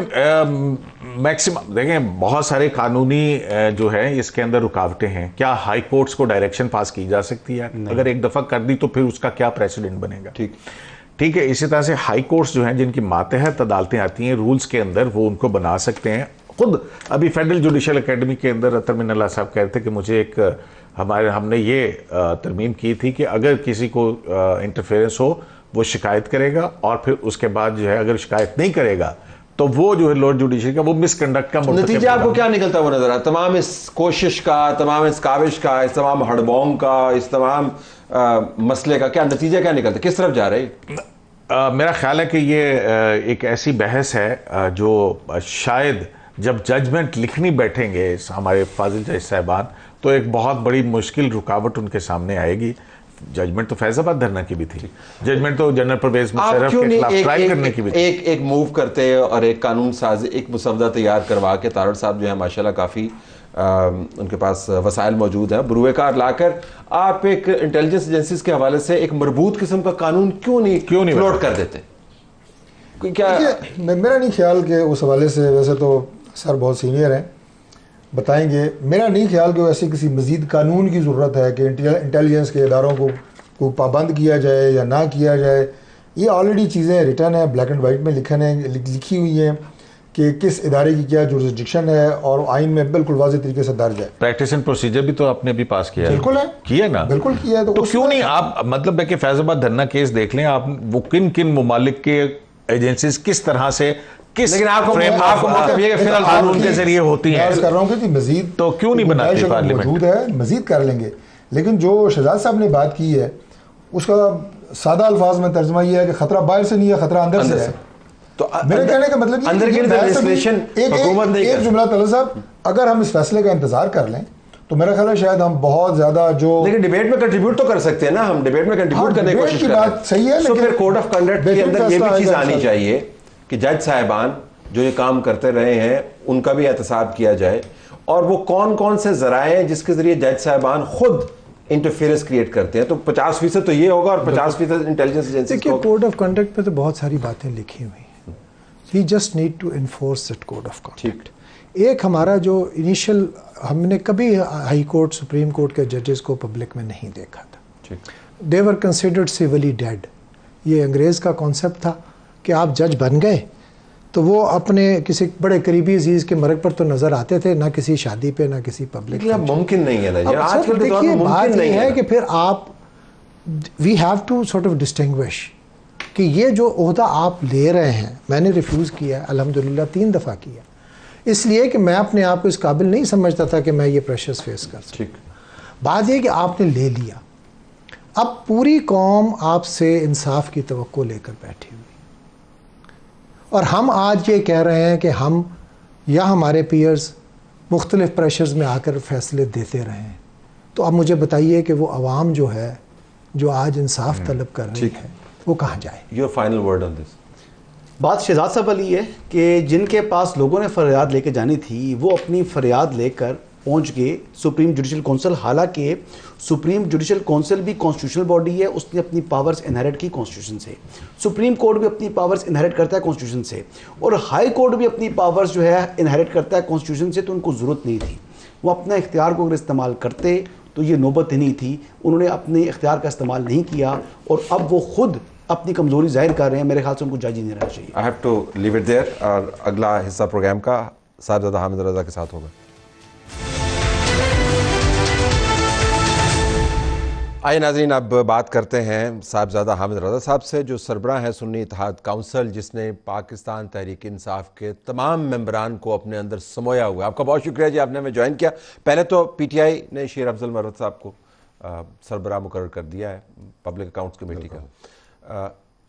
मैक्सिमम देखें, बहुत सारे कानूनी जो है इसके अंदर रुकावटें हैं। क्या हाई कोर्ट्स को डायरेक्शन पास की जा सकती है? अगर एक दफ़ा कर दी तो फिर उसका क्या प्रेसिडेंट बनेगा? ठीक है। इसी तरह से हाई कोर्ट्स जो हैं, जिनकी मातहत अदालतें आती हैं रूल्स के अंदर, वो उनको बना सकते हैं खुद। अभी फेडरल जुडिशल अकेडमी के अंदर अतर मिनल्ला साहब कह रहे थे कि मुझे एक हमने ये तरमीम की थी कि अगर किसी को इंटरफेरेंस हो वो शिकायत करेगा, और फिर उसके बाद जो है अगर शिकायत नहीं करेगा तो वो जो है लॉर्ड जुडिशरी का वो मिसकंडक्ट का नतीजा आपको क्या निकलता वो नजर आता? तमाम इस कोशिश का, तमाम इस काविश का, इस तमाम हड़बोंग का, इस तमाम मसले का क्या नतीजा क्या निकलता, किस तरफ जा रही? मेरा ख्याल है कि ये एक ऐसी बहस है जो शायद जब जजमेंट लिखनी बैठेंगे हमारे फाजिल जज साहबान, तो एक बहुत बड़ी मुश्किल रुकावट उनके सामने आएगी। जजमेंट तो फैजाबाद धरना की भी थी, जजमेंट तो जनरल परवेज मुशर्रफ के खिलाफ ट्रायल करने की भी थी। एक मूव करते और एक कानून साज, एक मुसवदा तैयार करवा के तारड़ साहब जो है माशाल्लाह काफ़ी उनके पास वसाइल मौजूद हैं, बुरुएकार लाकर आप एक इंटेलिजेंस एजेंसीज के हवाले से एक मरबूत किस्म का कानून क्यों नहीं फ्लोट कर देते? क्या मेरा नहीं ख्याल कि उस हवाले से, वैसे तो सर बहुत सीनियर हैं, बताएंगे। मेरा नहीं ख्याल कि वैसे किसी मज़ीद कानून की ज़रूरत है कि इंटेलिजेंस के इदारों को पाबंद किया जाए या ना किया जाए। ये ऑलरेडी चीज़ें रिटर्न है, ब्लैक एंड वाइट में लिखी हुई हैं कि किस इदारे की क्या जुरिस्डिक्शन है, और आइन में बिल्कुल वाज़ेह तरीके से दर्ज है। प्रैक्टिस एंड प्रोसीजर भी तो आपने भी पास किया है। बिल्कुल है, किया ना, बिल्कुल किया है। तो क्यों नहीं आप, मतलब है कि फैजाबाद धरना केस देख लें आप, वो किन किन मुमालिक के एजेंसीज किस तरह से किस लेकिन आपको फ्रेमवर्क मतलब ये कि फिलहाल कानून के जरिए होती मैं हैं। अर्ज कर रहा हूँ कि जी मजीद तो क्यों नहीं बनाती गुंजाइश अगर पार्लियामेंट? मौजूद है, मजीद कर लेंगे। लेकिन जो शहजाद साहब ने बात की है उसका सादा अल्फाज में तर्जमा ये है कि खतरा बाहर से नहीं है, खतरा अंदर से है। तो मेरे कहने का मतलब ये अंदर की लेजिस्लेशन हुकूमत नहीं एक कर जुमला तलत साहब, अगर हम इस फैसले का इंतजार कर लें तो मेरा ख्याल है शायद हम बहुत ज्यादा जो लेकिन डिबेट में कंट्रीब्यूट तो कर सकते हैं ना, हम डिबेट में कंट्रीब्यूट करने की डिबेट कोशिश की कर रहे बात सही है, तो लेकिन फिर कोड ऑफ कंडक्ट के बेहतरीन अंदर ये भी फैसला चीज आएगा आनी इंशाल्लाह। चाहिए कि जज साहिबान जो ये काम करते रहे हैं उनका भी एहतसाब किया जाए, और वो कौन कौन से जराए हैं जिसके जरिए जज साहिबान खुद इंटरफेरेंस क्रिएट करते हैं। तो 50% तो ये होगा और 50% इंटेलिजेंस एजेंसी देखिए को। कोड ऑफ कंडक्ट में तो बहुत सारी बातें लिखी हुई हैं, we just need to enforce that code of conduct. एक हमारा जो इनिशियल, हमने कभी हाई कोर्ट सुप्रीम कोर्ट के जजेस को पब्लिक में नहीं देखा था, दे वर कंसिडर्ड सिविली डेड। ये अंग्रेज़ का कॉन्सेप्ट था कि आप जज बन गए तो वो अपने किसी बड़े करीबी अजीज़ के मरग पर तो नज़र आते थे, ना किसी शादी पे ना किसी पब्लिक। लेकिन अब मुमकिन नहीं है ना जी, अब आजकल सर के दौर में देखिए बात मुमकिन ये नहीं है है कि फिर आप, we have to sort of distinguish कि ये जो ओहदा आप ले रहे हैं, मैंने रिफ्यूज़ किया है अल्हम्दुलिल्लाह 3 दफ़ा किया, इसलिए कि मैं अपने आप को इस काबिल नहीं समझता था कि मैं ये प्रेशर्स फेस कर सकूं। ठीक, बात यह कि आपने ले लिया, अब पूरी कौम आपसे इंसाफ की तवक्को लेकर बैठी हुई, और हम आज ये कह रहे हैं कि हम या हमारे पीयर्स मुख्तलिफ प्रेशर्स में आकर फैसले देते रहे हैं। तो अब मुझे बताइए कि वो आवाम जो है, जो आज इंसाफ तलब कर रही है, वो कहाँ जाए? Your final word on this. बात शहजाद साहब वाली है कि जिनके पास लोगों ने फरियाद लेके जानी थी वो अपनी फरियाद लेकर पहुंच गए सुप्रीम जुडिशल काउंसिल। हालांकि सुप्रीम जुडिशल काउंसिल भी कॉन्स्टिट्यूशनल बॉडी है, उसने अपनी पावर्स इनहेरिट की कॉन्स्टिट्यूशन से। सुप्रीम कोर्ट भी अपनी पावर्स इनहेरिट करता है कॉन्स्टिट्यूशन से, और हाई कोर्ट भी अपनी पावर्स जो है इनहेरिट करता है कॉन्स्टिट्यूशन से। तो उनको ज़रूरत नहीं थी, वो अपना इख्तियार को अगर इस्तेमाल करते तो ये नौबत ही नहीं थी। उन्होंने अपने इख्तियार का इस्तेमाल नहीं किया और अब वो खुद अपनी कमज़ोरी जाहिर कर रहे हैं। मेरे ख्याल से उनको जायज़ नहीं रहना चाहिए। I have to leave it there, और अगला हिस्सा प्रोग्राम का साहबजादा हामिद रज़ा के साथ होगा। आइए नाज़रीन, अब बात करते हैं साहबजादा हामिद रज़ा साहब से, जो सरबराह हैं सुन्नी इत्तेहाद काउंसिल, जिसने पाकिस्तान तहरीक इंसाफ के तमाम मेंबरान को अपने अंदर समोया हुआ है। आपका बहुत शुक्रिया जी, आपने हमें ज्वाइन किया। पहले तो PTI ने शेर अफजल मरवत साहब को सरबराह मुकर्रर कर दिया है पब्लिक अकाउंट्स कमेटी का।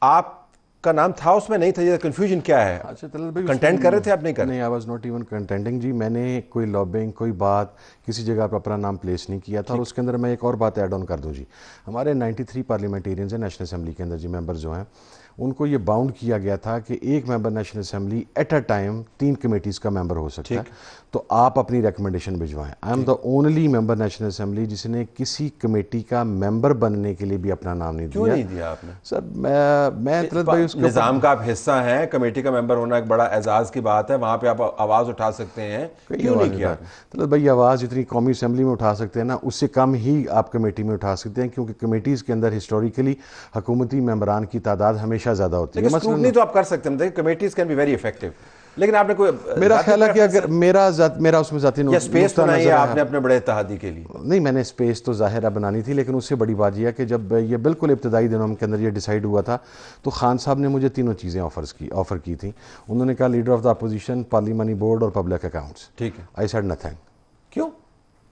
आपका नाम था उसमें, नहीं था, ये कन्फ्यूजन क्या है? अच्छा तलत भाई, कंटेंट कर रहे थे आप? नहीं कर रहे? नहीं, आई वाज नॉट इवन कंटेंटिंग जी। मैंने कोई लॉबिंग, कोई बात किसी जगह पर अपना नाम प्लेस नहीं किया था। और उसके अंदर मैं एक और बात ऐड ऑन कर दूं जी, हमारे 93 पार्लियामेंटेरियंस हैं नेशनल असेंबली के अंदर जी, मेंबर जो हैं, उनको ये बाउंड किया गया था कि एक member national assembly at a time 3 committees का मेंबर हो सकता है। तो आप अपनी रिकमेंडेशन भिजवाएं। I am the only member national assembly जिसने किसी कमेटी का मेंबर बनने के लिए भी अपना नाम नहीं दिया। क्यों नहीं दिया आपने? सर मैं तलत भाई उसके निज़ाम का आप हिस्सा हैं, कमेटी का मेंबर होना एक बड़ा एजाज़ की बात है, वहाँ पे आप आवाज़ उठा सकते हैं, क्यों नहीं किया? तलत भाई आवाज़ जितनी कौमी असेंबली में उठा सकते हैं ना, उससे कम ही आप कमेटी में उठा सकते हैं, क्योंकि कमेटीज़ के अंदर हिस्टोरिकली हुकूमती मेंबरान की तादाद हमेशा ज़्यादा होती है। स्क्रूटनी तो आप कर सकते हैं, committees can be very effective, लेकिन आपने कोई मेरा ख्याल है कि अगर मेरा उसमें जाती या स्पेस बनाई है आपने अपने बड़े इत्तेहादी के लिए? नहीं, मैंने स्पेस तो ज़ाहिर है बनानी थी, लेकिन उससे बड़ी बात यह है कि जब ये बिल्कुल इब्तदाई दिनों के अंदर ये डिसाइड हुआ था तो खान साहब ने मुझे तीनों चीज़ें ऑफ़र की थी। उन्होंने कहा leader of the opposition, parliamentary board और पब्लिक अकाउंट्स। ठीक है। I said nothing. क्यों?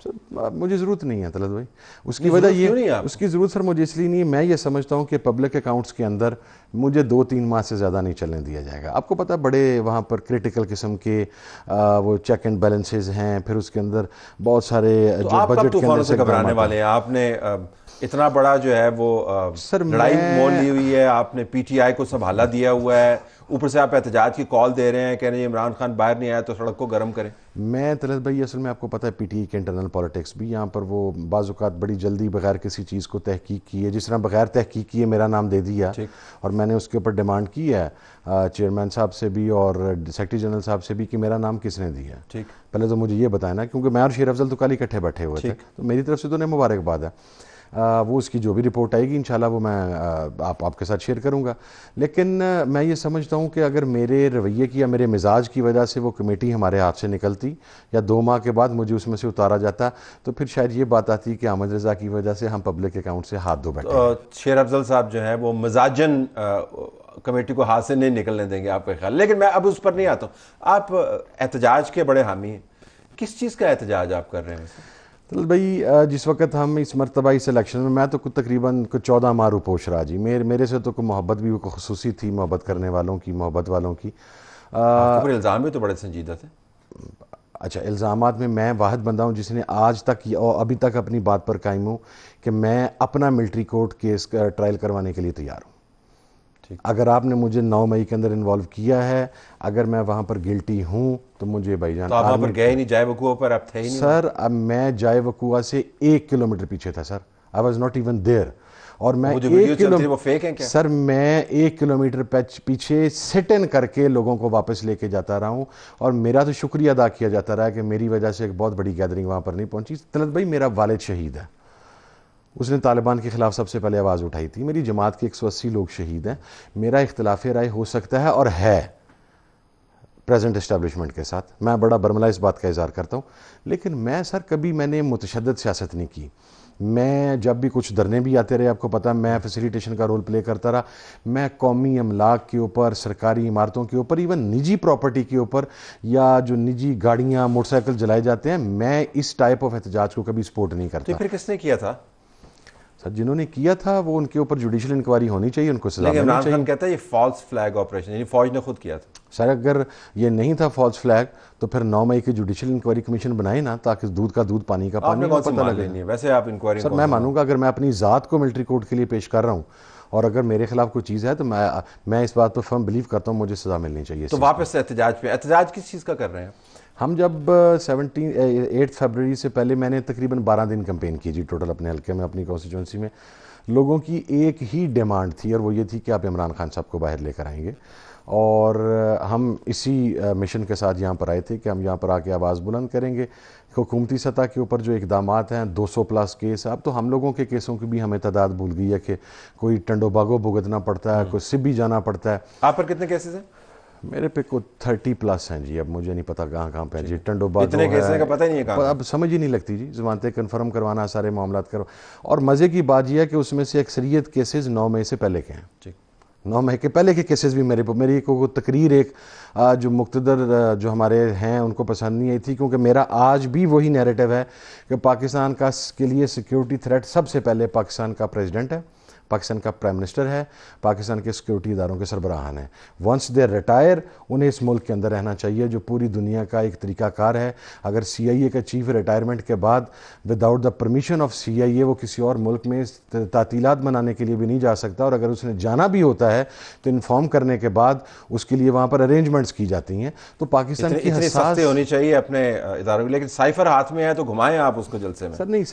सर मुझे ज़रूरत नहीं है तलत भाई। उसकी वजह ये, उसकी ज़रूरत सर मुझे इसलिए नहीं है, मैं ये समझता हूँ कि पब्लिक अकाउंट्स के अंदर मुझे 2-3 माह से ज़्यादा नहीं चलने दिया जाएगा। आपको पता है बड़े वहाँ पर क्रिटिकल किस्म के वो चेक एंड बैलेंसेज हैं, फिर उसके अंदर बहुत सारे तो जो आप बजट के अंदर से घबराने वाले हैं? आपने इतना बड़ा जो है वो लड़ाई मोल ली हुई है, आपने PTI को संभाला दिया हुआ है, ऊपर से आप एहतजाज की कॉल दे रहे हैं, कह रहे हैं इमरान खान बाहर नहीं आया तो सड़क को गर्म करें। मैं तलत भाई असल में आपको पता है PTI के इंटरनल पॉलिटिक्स भी यहाँ पर वो बाज़-औक़ात बड़ी जल्दी बगैर किसी चीज़ को तहकीक किए, जिस तरह बगैर तहकीक किए मेरा नाम दे दिया, और मैंने उसके ऊपर डिमांड की है चेयरमैन साहब से भी और सेक्रेटरी जनरल साहब से भी कि मेरा नाम किसने दिया। ठीक, पहले तो मुझे ये बताया ना, क्योंकि मैं और शेर अफजल तो कल इकट्ठे बैठे हुए थे, तो मेरी तरफ से तो उन्हें मुबारकबाद है। वो उसकी जो भी रिपोर्ट आएगी इंशाल्लाह वो मैं आपके साथ शेयर करूँगा। लेकिन मैं ये समझता हूँ कि अगर मेरे रवैये की या मेरे मिजाज की वजह से वो कमेटी हमारे हाथ से निकलती या 2 माह के बाद मुझे उसमें से उतारा जाता, तो फिर शायद ये बात आती कि अहमद रज़ा की वजह से हम पब्लिक अकाउंट से हाथ धो बैठे। शेर अफजल साहब जो है वो मजाजन कमेटी को हाथ से नहीं निकलने देंगे आपका ख्याल। लेकिन मैं अब उस पर नहीं आता हूँ। आप एहतजाज के बड़े हामी हैं, किस चीज़ का एहतजाज आप कर रहे हैं वैसे? तो भाई जिस वक्त हम इस मरतबा इस इलेक्शन में, मैं तो कुछ तकरीबन 14 माह रूपोश रहा जी। मेरे से तो कोई मोहब्बत भी खुसूसी थी, मोहब्बत करने वालों की, मोहब्बत वालों की। आपके ऊपर इल्ज़ाम भी तो बड़े संजीदा थे। अच्छा, इल्ज़ामात में मैं वाहिद बंदा हूँ जिसने आज तक और अभी तक अपनी बात पर कायम हूँ कि मैं अपना मिलिट्री कोर्ट केस ट्रायल करवाने के लिए तैयार हूँ। अगर आपने मुझे 9 मई के अंदर इन्वॉल्व किया है, अगर मैं वहाँ पर गिल्टी हूँ तो मुझे भाईजान। तो आप वहाँ पर गए ही नहीं, जाए वकुआ पर आप थे ही नहीं सर। अब मैं जाए वकुआ से 1 किलोमीटर पीछे था sir. I was not even there. और मैं 1 किलोमीटर, सर मैं 1 किलोमीटर पीछे सिट इन करके लोगों को वापस लेके जाता रहा हूँ। और मेरा तो शुक्रिया अदा किया जाता रहा है कि मेरी वजह से एक बहुत बड़ी गैदरिंग वहाँ पर नहीं पहुँची। तलत भाई मेरा वालिद शहीद है, उसने तालिबान के ख़िलाफ़ सबसे पहले आवाज़ उठाई थी। मेरी जमात के 180 लोग शहीद हैं। मेरा इख्तिलाफ़ राय हो सकता है और है प्रेजेंट इस्टेब्लिशमेंट के साथ, मैं बड़ा बरमला इस बात का इज़हार करता हूँ। लेकिन मैं सर कभी मैंने मुतशद्दद सियासत नहीं की। मैं जब भी कुछ धरने भी आते रहे, आपको पता, मैं फैसिलिटेशन का रोल प्ले करता रहा। मैं कौमी अमलाक के ऊपर, सरकारी इमारतों के ऊपर, इवन निजी प्रॉपर्टी के ऊपर या जो निजी गाड़ियाँ मोटरसाइकिल जलाए जाते हैं, मैं इस टाइप ऑफ एहतजाज को कभी सपोर्ट नहीं करता। तो फिर किसने किया था? सर जिन्होंने किया था वो, उनके ऊपर जुडिशियल इंक्वायरी होनी चाहिए, उनको सजा मिलनी इमरान चाहिए। खान कहता है ये फॉल्स फ्लैग ऑपरेशन, यानी फौज ने खुद किया था। सर अगर ये नहीं था फॉल्स फ्लैग तो फिर 9 मई की जुडिशियल इंक्वायरी कमीशन बनाए ना, ताकि दूध का दूध पानी का पानी आपने पता लगे। वैसे आप इंक्वायरी सर मैं मानूंगा अगर मैं अपनी ज़ात को मिलिट्री कोर्ट के लिए पेश कर रहा हूँ और अगर मेरे खिलाफ कोई चीज़ है तो मैं इस बात पर फर्म बिलीव करता हूँ मुझे सजा मिलनी चाहिए। तो वापस से एहतजाज पे, एहतजाज किस चीज़ का कर रहे हैं? हम जब 8 फरवरी से पहले मैंने तकरीबन 12 दिन कैंपेन की जी टोटल अपने हल्के में, अपनी कॉन्स्टिट्यूंसी में। लोगों की एक ही डिमांड थी और वो ये थी कि आप इमरान खान साहब को बाहर लेकर आएंगे। और हम इसी मिशन के साथ यहाँ पर आए थे कि हम यहाँ पर आके आवाज़ बुलंद करेंगे। हुकूमती सतह के ऊपर जो इकदामात हैं, 200+ केस, अब तो हम लोगों के केसों की भी हमें तादाद भूल गई है कि कोई टंडोबागो भुगतना पड़ता है, कोई सिब्बी जाना पड़ता है। आप पर कितने केसेस हैं? मेरे पे को 30+ हैं जी। अब मुझे नहीं पता कहाँ पे जी। टंडोबागो इतने केस हैं का पता ही नहीं है कहाँ। अब समझ ही नहीं लगती जी। ज़मानतें कन्फर्म करवाना, सारे मामलात करो। और मज़े की बात यह है कि उसमें से अक्सरियत केसेस 9 मई से पहले के हैं। ठीक, 9 मई के पहले के केसेस भी मेरी को तकरीर एक जो मुक़्तदर जो हमारे हैं उनको पसंद नहीं आई थी, क्योंकि मेरा आज भी वही नैरेटिव है कि पाकिस्तान का के लिए सिक्योरिटी थ्रेट सबसे पहले पाकिस्तान का प्रेसिडेंट है, पाकिस्तान का प्राइम मिनिस्टर है, पाकिस्तान के सिक्योरिटी इदारों के सरबराहान हैं। वंस दे रिटायर, उन्हें इस मुल्क के अंदर रहना चाहिए, जो पूरी दुनिया का एक तरीक़ाकार है। अगर CIA का चीफ रिटायरमेंट के बाद without the permission of CIA वो किसी और मुल्क में तातीलात मनाने के लिए भी नहीं जा सकता, और अगर उसने जाना भी होता है तो इन्फॉर्म करने के बाद उसके लिए वहाँ पर अरेंजमेंट्स की जाती हैं। तो पाकिस्तान की हसास होनी चाहिए अपने इदारों की। लेकिन साइफर हाथ में है तो घुमाएं आप उसको जलसे में। सर नहीं,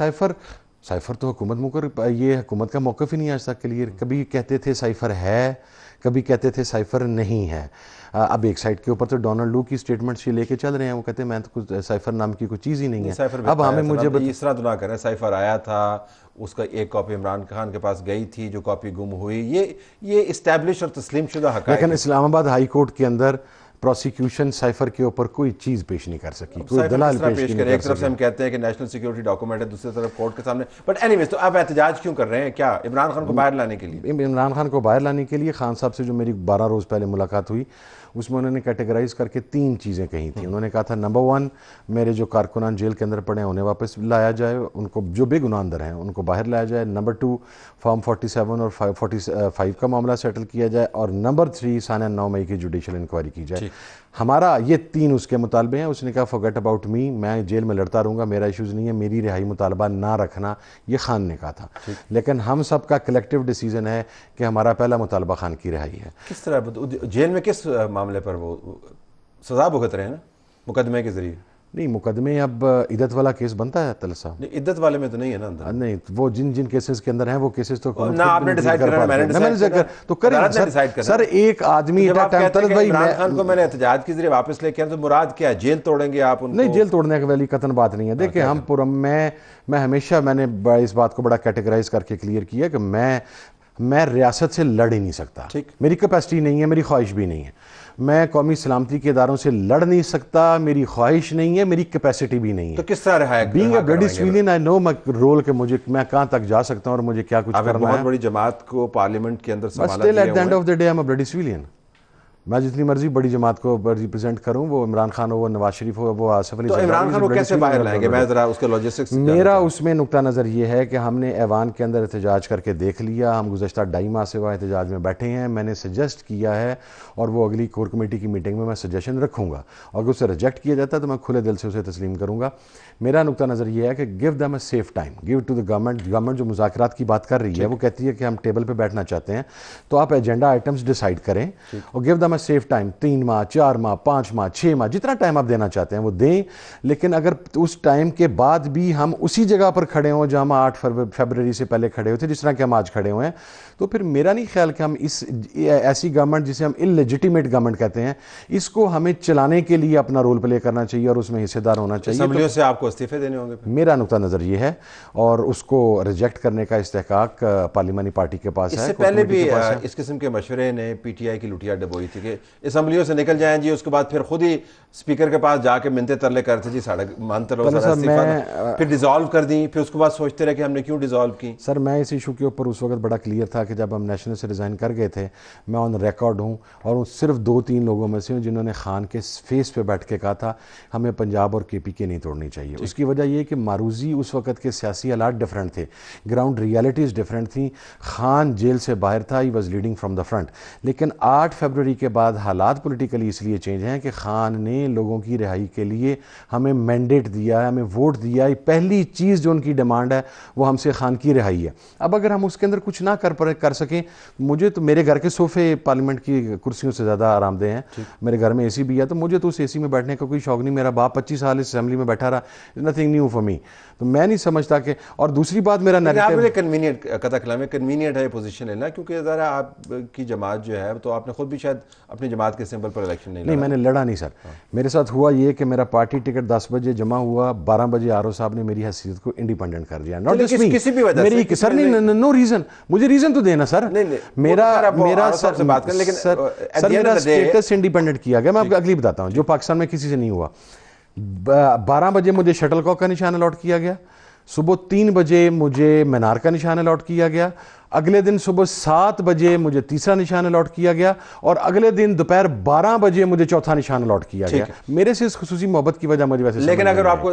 साइफर तो हुकूमत मुकर, ये हुकूमत का मौक़िफ़ ही नहीं आज तक के लिए। कभी कहते थे साइफर है, कभी कहते थे साइफर नहीं है। अब एक साइड के ऊपर तो डोनाल्ड लू की स्टेटमेंट्स ये लेके चल रहे हैं, वो कहते हैं मैं तो कुछ साइफर नाम की कोई चीज़ ही नहीं है। अब हमें मुझे इस तरह तो ना करें। साइफर आया था, उसका एक कॉपी इमरान खान के पास गई थी, जो कॉपी गुम हुई, ये इस्टेब्लिश और तस्लीम शुदा हक़ाइक़। लेकिन इस्लामाबाद हाई कोर्ट के अंदर प्रोसिक्यूशन साइफर के ऊपर कोई चीज़ पेश नहीं कर सकी, कोई दलाल पेश नहीं कर एक तरफ से हम कहते हैं कि नेशनल सिक्योरिटी डॉक्यूमेंट है, दूसरी तरफ कोर्ट के सामने। बट एनीवेज, तो आप एहतजाज क्यों कर रहे हैं? क्या इमरान खान को बाहर लाने के लिए? इमरान खान को बाहर लाने के लिए खान साहब से जो मेरी 12 रोज़ पहले मुलाकात हुई, उसमें उन्होंने कैटेगराइज करके 3 चीज़ें कही थी। उन्होंने कहा था नंबर 1, मेरे जो कारकुनान जेल के अंदर पड़े हैं उन्हें वापस लाया जाए, उनको जो बेगुनाह अंदर हैं उनको बाहर लाया जाए। नंबर 2, फॉर्म 47 और 45 का मामला सेटल किया जाए। और नंबर 3, साना 9 मई की जुडिशल इंक्वायरी की जाए। हमारा ये 3 उसके मुतालबे हैं। उसने कहा फॉरगेट अबाउट मी, मैं जेल में लड़ता रहूँगा, मेरा इशूज़ नहीं है, मेरी रिहाई मुतालबा ना रखना, ये खान ने कहा था। लेकिन हम सब का कलेक्टिव डिसीजन है कि हमारा पहला मुतालबा खान की रिहाई है। किस तरह जेल में, किस मामले पर वो सज़ा भुगत रहे हैं ना, मुकदमे के ज़रिए? नहीं, मुकदमे अब इद्दत वाला केस बनता है तलत साहब? नहीं, इद्दत वाले में तो नहीं है ना अंदर। नहीं, वो जिन जिन केसेस के अंदर हैं वो केसेस तो ना आपने डिसाइड करना, मैंने डिसाइड करना, तो करें सर। एक आदमी जब आप कहते हैं कि भाई इमरान खान को मैंने एहतजाज के जरिए वापस लेके आया, तो मुराद क्या है? जेल तोड़ेंगे आप उनको? नहीं, जेल तोड़ने की वाली कतन बात नहीं है। देखिए, हम पूरा मैं हमेशा मैंने इस बात को बड़ा कैटेगराइज करके क्लियर किया कि मैं रियासत से लड़ ही नहीं सकता। मेरी कैपेसिटी नहीं है, मेरी ख्वाहिश भी नहीं है। मैं कौमी सलामती के इदारों से लड़ नहीं सकता, मेरी ख्वाहिश नहीं है, मेरी कैपेसिटी भी नहीं है। तो किस तरह रहा है being a bloody civilian, I know my role के मैं कहां तक जा सकता हूं और मुझे क्या कुछ करना है। बहुत बड़ी जमात को पार्लियामेंट के अंदर संभाला, still at the end of the day I am a bloody civilian. मैं जितनी मर्जी बड़ी जमात को रिप्रेजेंट करूं, वो इमरान खान हो, वो नवाज शरीफ हो, वो आसिफ अली, तो इमरान खान को कैसे बाहर लाएंगे? मैं जरा उसके लॉजिस्टिक्स। मेरा उसमें नुक्ता नज़र ये है कि हमने ऐवान के अंदर एहतजाज करके देख लिया। हम गुज़श्ता 2.5 माह से वह एहतजाज में बैठे हैं। मैंने सजेस्ट किया है और वो अगली कोर कमेटी की मीटिंग में मैं सजेशन रखूंगा। अगर उसे रिजेक्ट किया जाता है तो मैं खुले दिल से उसे तस्लीम करूंगा। मेरा नुक्ता नज़र ये है कि give them a safe time, give to the government. Government जो मुज़ाकरात की बात कर रही है, वो कहती है कि हम टेबल पर बैठना चाहते हैं, तो आप एजेंडा आइटम्स डिसाइड करें और give them a safe time. 3 माह, 4 माह, 5 माह, 6 माह, जितना टाइम आप देना चाहते हैं वो दें। लेकिन अगर उस टाइम के बाद भी हम उसी जगह पर खड़े हों जहां हम 8 फरवरी से पहले खड़े हुए थे, जिस तरह के हम आज खड़े हुए हैं, तो फिर मेरा नहीं ख्याल कि हम ऐसी गवर्नमेंट जिसे हम इलेजिटिमेट गवर्नमेंट कहते हैं, इसको हमें चलाने के लिए अपना रोल प्ले करना चाहिए और उसमें हिस्सेदार होना चाहिए। असेंबलियों से आपको इस्तीफे देने होंगे? मेरा नुक्ता नज़र ये है, और उसको रिजेक्ट करने का इस्तेहकाक पार्लिमानी पार्टी के पास है। इससे पहले भी इस किस्म के मशवरे ने पीटीआई की लुटिया डबोई थी कि असेंबलियों से निकल जाएं जी, उसके बाद फिर खुद ही स्पीकर के पास जाके मिनते तरले करते जी साढ़े मानते रहो, फिर डिसॉल्व कर दी, फिर उसके बाद सोचते रहे कि हमने क्यों डिसॉल्व की। सर, मैं इस इशू के ऊपर उस वक्त बड़ा क्लियर था कि जब हम नेशनल से रिज़ाइन कर गए थे, मैं ऑन रिकॉर्ड हूँ और उन सिर्फ 2-3 लोगों में से हूँ जिन्होंने खान के फेस पे बैठ के कहा था हमें पंजाब और केपी नहीं तोड़नी चाहिए। उसकी वजह यह कि मारूजी उस वक्त के सियासी हालात डिफरेंट थे, ग्राउंड रियलिटीज़ डिफरेंट थी। खान जेल से बाहर था, he was leading from the front. लेकिन 8 फरवरी के बाद हालात पॉलिटिकली इसलिए चेंज हैं कि खान ने लोगों की रिहाई के लिए हमें मैंडेट दिया है, हमें वोट दिया है। पहली चीज़ जो उनकी डिमांड है वो हमसे खान की रिहाई है। अब अगर हम उसके अंदर कुछ ना कर सकें, मुझे तो मेरे घर के सोफे पार्लियामेंट की कुर्सियों से ज़्यादा आरामदेह हैं। मेरे घर में एसी भी है, तो मुझे तो उस एसी में बैठने का कोई शौक नहीं। मेरा बाप 25 साल इस असेंबली में बैठा रहा, नथिंग न्यू फॉर मी। तो मैं नहीं समझता कि, और दूसरी बात मेरा नैरेटिव कन्वीनियंट कथा कलाम कन्वीनियंट है पोजीशन लेना, क्योंकि ज़रा आपकी जमात जो है, तो आपने खुद भी शायद अपनी जमात के सिंबल पर इलेक्शन नहीं मैंने लड़ा नहीं सर। मेरे साथ हुआ ये कि मेरा पार्टी टिकट 10 बजे जमा हुआ, 12 बजे आरओ साहब ने मेरी हैसियत को इंडिपेंडेंट कर दिया। नॉट जस्ट मी, किसी भी वजह मेरी सर नहीं, नो रीजन, मुझे रीजन तो देना सर। मेरा स्टेटस इंडिपेंडेंट किया गया। मैं आपको अगली बताता हूँ जो पाकिस्तान में किसी से नहीं हुआ। 12 बजे मुझे शटल कॉक का निशान अलॉट किया गया, सुबह 3 बजे मुझे मीनार का निशान अलॉट किया गया, अगले दिन सुबह 7 बजे मुझे तीसरा निशान अलॉट किया गया, और अगले दिन दोपहर 12 बजे मुझे चौथा निशान अलॉट किया गया। मेरे से इस खुसूसी मोहब्बत की वजह मुझे वैसे, लेकिन अगर आपको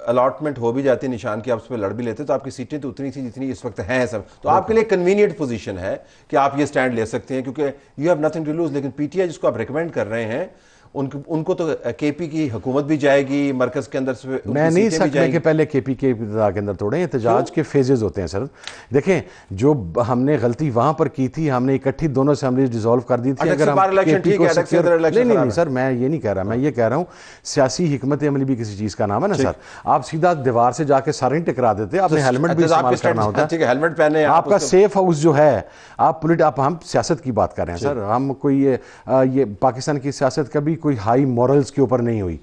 अलॉटमेंट हो भी जाती निशान की, आप उस पर लड़ भी लेते, तो आपकी सीटें तो उतनी थी जितनी इस वक्त हैं सब, तो आपके लिए कन्वीनियंट पोजीशन है कि आप ये स्टैंड ले सकते हैं, क्योंकि you have nothing to lose. लेकिन पीटीआई जिसको आप रिकमेंड कर रहे हैं, उनको तो केपी की हुकूमत भी जाएगी, मरकज के अंदर से मैं नहीं सकता कि पहले केपी के के अंदर तोड़े। एहतजाज के फेजेस होते हैं सर। देखें, जो हमने गलती वहां पर की थी, हमने इकट्ठी दोनों असेंबली डिसॉल्व कर दी थी। अगर हम केपी को नहीं सर, मैं ये नहीं कह रहा, मैं ये कह रहा हूँ सियासी हिकमत अमली भी किसी चीज का नाम है ना सर। आप सीधा दीवार से जाके सारे टकरा देते, आपने हेलमेट भी इस्तेमाल करना होता है, हेलमेट पहने, आपका सेफ हाउस जो है, आप हम सियासत की बात कर रहे हैं सर। हम कोई ये पाकिस्तान की सियासत कभी कोई हाई मॉरल्स के ऊपर नहीं हुई।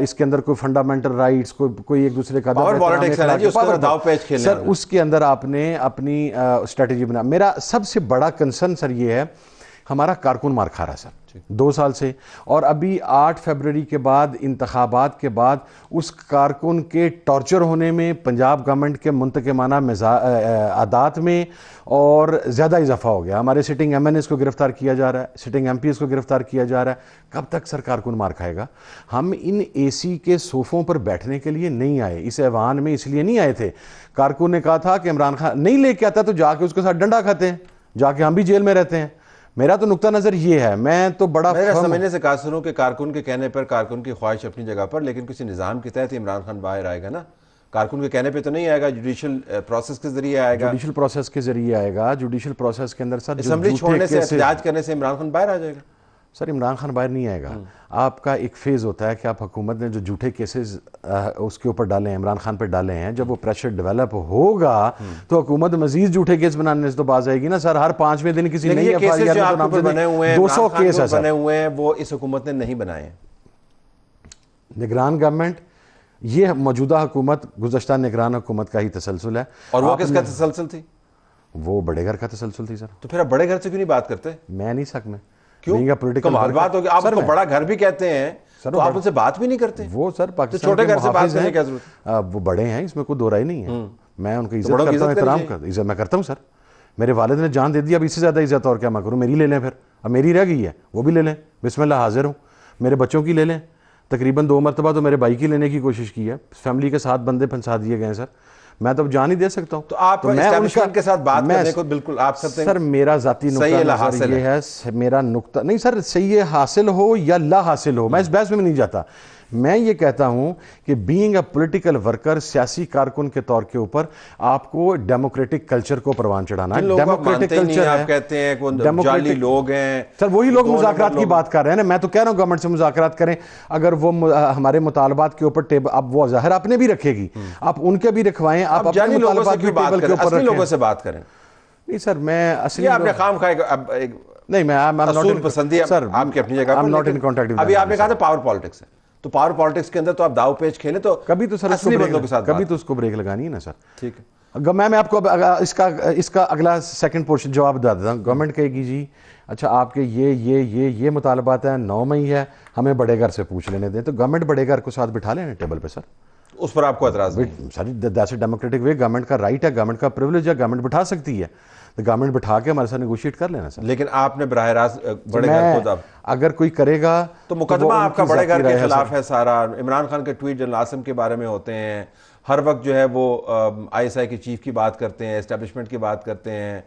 इसके अंदर कोई फंडामेंटल राइट्स, कोई एक दूसरे का सर, उसके अंदर आपने अपनी स्ट्रेटेजी बना। मेरा सबसे बड़ा कंसर्न सर ये है, हमारा कारकुन मार खा रहा सर 2 साल से, और अभी 8 फरवरी के बाद, इंतखाबात के बाद, उस कारकुन के टॉर्चर होने में, पंजाब गवर्नमेंट के मुंतकिमाना आदात में और ज़्यादा इजाफा हो गया। हमारे सिटिंग MNAs को गिरफ्तार किया जा रहा है, सिटिंग MPs को गिरफ्तार किया जा रहा है। कब तक सर कारकुन मार खाएगा? हम इन AC के सोफ़ों पर बैठने के लिए नहीं आए, इस ऐवान में इसलिए नहीं आए थे। कारकुन ने कहा था कि इमरान खान नहीं लेके आता तो जाके उसके साथ डंडा खाते हैं, जाके हम भी जेल में रहते हैं। मेरा तो नुक्ता नज़र ये है, मैं तो बड़ा समझने से कासिर हूं कि कारकुन के कहने पर, कारकुन की ख्वाहिश अपनी जगह पर, लेकिन किसी निज़ाम के तहत इमरान खान बाहर आएगा ना। कारकुन के कहने पे तो नहीं आएगा, जुडिशियल प्रोसेस के जरिए आएगा। जुडिशियल प्रोसेस के जरिए आएगा। जुडिशियल प्रोसेस के अंदर सर असेंबली छोड़ने से, एहतजाज करने से इमरान खान बाहर आ जाएगा। सर इमरान खान बाहर नहीं आएगा। आपका एक फेज़ होता है कि आप हुकूमत ने जो झूठे केसेस उसके ऊपर डाले हैं, इमरान खान पे डाले हैं, जब वो प्रेशर डेवलप होगा तो हुकूमत मजीद झूठे केस बनाने से तो बाज आएगी ना सर। हर 5वें दिन किसी नई केसेस जो आपके ऊपर बने हुए हैं, 200 केस है बने हुए हैं, वो इस हुकूमत ने नहीं बनाए हैं। निगरान गवर्नमेंट, ये मौजूदा हुकूमत गुज़श्ता निगरान हुकूमत का ही तसलसल है। और वो किसका तसलसल थी? वो बड़े घर का तसलसल थी सर। तो फिर आप बड़े घर से क्यों नहीं बात करते? मैं नहीं सक में क्यों? कमाल बात होगी, आप उसको बड़ा घर भी कहते हैं तो आप उनसे बात भी नहीं करते। वो सर पाकिस्तान छोटे घर से बात करने की क्या जरूरत है? वो बड़े हैं, इसमें कोई दो राय नहीं है। मैं उनकी इज्जत करता हूँ, एहतराम करता, इज्जत मैं करता हूँ सर। मेरे वालिद ने जान दे दी, अब इससे ज़्यादा इज्जत और क्या मैं करूँ? मेरी ले लें, फिर अब मेरी रह गई है वो भी ले लें, बिस्मिल्लाह हाजिर हूँ। मेरे बच्चों की ले लें, तकरीबन 2 मरतबा तो मेरे भाई की लेने की कोशिश की है। फैमिली के 7 बंदे फंसा दिए गए हैं सर। मैं तो जान ही दे सकता हूँ। तो आप एस्टैब्लिशमेंट के साथ बात करने को बिल्कुल आप सकते हैं। सर मेरा जाती नुक्ता ये है, मेरा नुक्ता नहीं सर, सही है हासिल हो या ला हासिल हो, मैं इस बहस में नहीं जाता। मैं ये कहता हूं कि बीइंग अ पॉलिटिकल वर्कर, सियासी कारकुन के तौर के ऊपर आपको डेमोक्रेटिक कल्चर को परवान चढ़ाना है। डेमोक्रेटिक कल्चर आप कहते हैं कि जाली लोग हैं सर, वही लोग मुज़ाकरात की बात कर रहे हैं ना। मैं तो कह रहा हूं गवर्नमेंट से मुज़ाकरात करें। अगर वो हमारे मुतालबात के ऊपर टेबल, अब वो ज़ाहिर आपने भी रखेगी, आप उनके भी रखवाएं, आप अपने मुतालबात भी टेबल के ऊपर रखें। लोगों से बात करें। नहीं सर, मैं असली आपने खाम खाए नहीं, मैं असूल पसंदी सर आपकी अपनी जगह पर, नॉट इन कॉन्टैक्ट। अभी आपने कहा था पावर पॉलिटिक्स है, तो पावर पॉलिटिक्स के अंदर तो आप दाव पेच खेले तो कभी तो सर असली बंदों के साथ कभी तो उसको ब्रेक लगानी है ना सर। ठीक है, मैं आपको इसका अगला सेकंड पोर्शन जवाब दे देता हूँ। गवर्नमेंट कहेगी जी अच्छा आपके ये मुतालबात हैं, 9 मई है, हमें बड़े घर से पूछ लेने दें, तो गवर्नमेंट बड़े घर को साथ बिठा लेना टेबल पे सर। उस पर आपको एतराज नहीं? Sir that's a democratic way, government का राइट है, गवर्नमेंट का प्रिविलेज है, गवर्नमेंट बिठा सकती है, तो गवर्नमेंट बिठा के हमारे साथ नेगोशिएट कर लेना सर। लेकिन आपने बराह रास्त बड़े घर को अगर कोई करेगा तो मुकदमा आपका बड़े घर के खिलाफ है सारा। इमरान खान के ट्वीट जनरल आसिम के बारे में होते हैं, हर वक्त जो है वो ISI के चीफ की बात करते हैं, एस्टेब्लिशमेंट की बात करते हैं,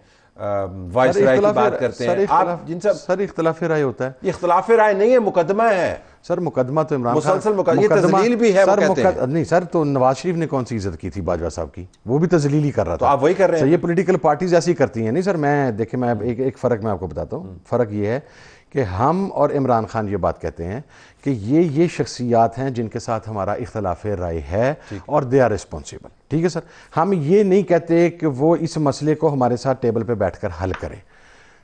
वाइस राय की बात करते हैं। आप जिनसे सर इख्तिलाफ राय होता है, ये इख्तिलाफ राय नहीं है, मुकदमा है सर। मुकदमा तो इमरान मुसलसल तजलील भी है सर, नहीं सर, तो नवाज शरीफ ने कौन सी इज्जत की थी बाजवा साहब की? वो भी तजलील ही कर रहा था। तो आप वही कर रहे हैं। ये पॉलिटिकल पार्टीज ऐसी करती हैं। नहीं सर, मैं देखिए, मैं एक फ़र्क मैं आपको बताता हूँ। फ़र्क ये है कि हम और इमरान खान ये बात कहते हैं कि ये शख्सियात हैं जिनके साथ हमारा इख्तिलाफ राय है और दे आर रिस्पॉन्सिबल। ठीक है सर, हम ये नहीं कहते कि वो इस मसले को हमारे साथ टेबल पे बैठकर हल करें।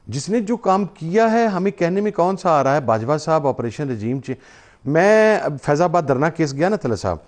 जिसने जो काम किया है, हमें कहने में कौन सा आ रहा है? बाजवा साहब ऑपरेशन रजीम मैं फैज़ाबाद धरना केस गया ना तले साहब,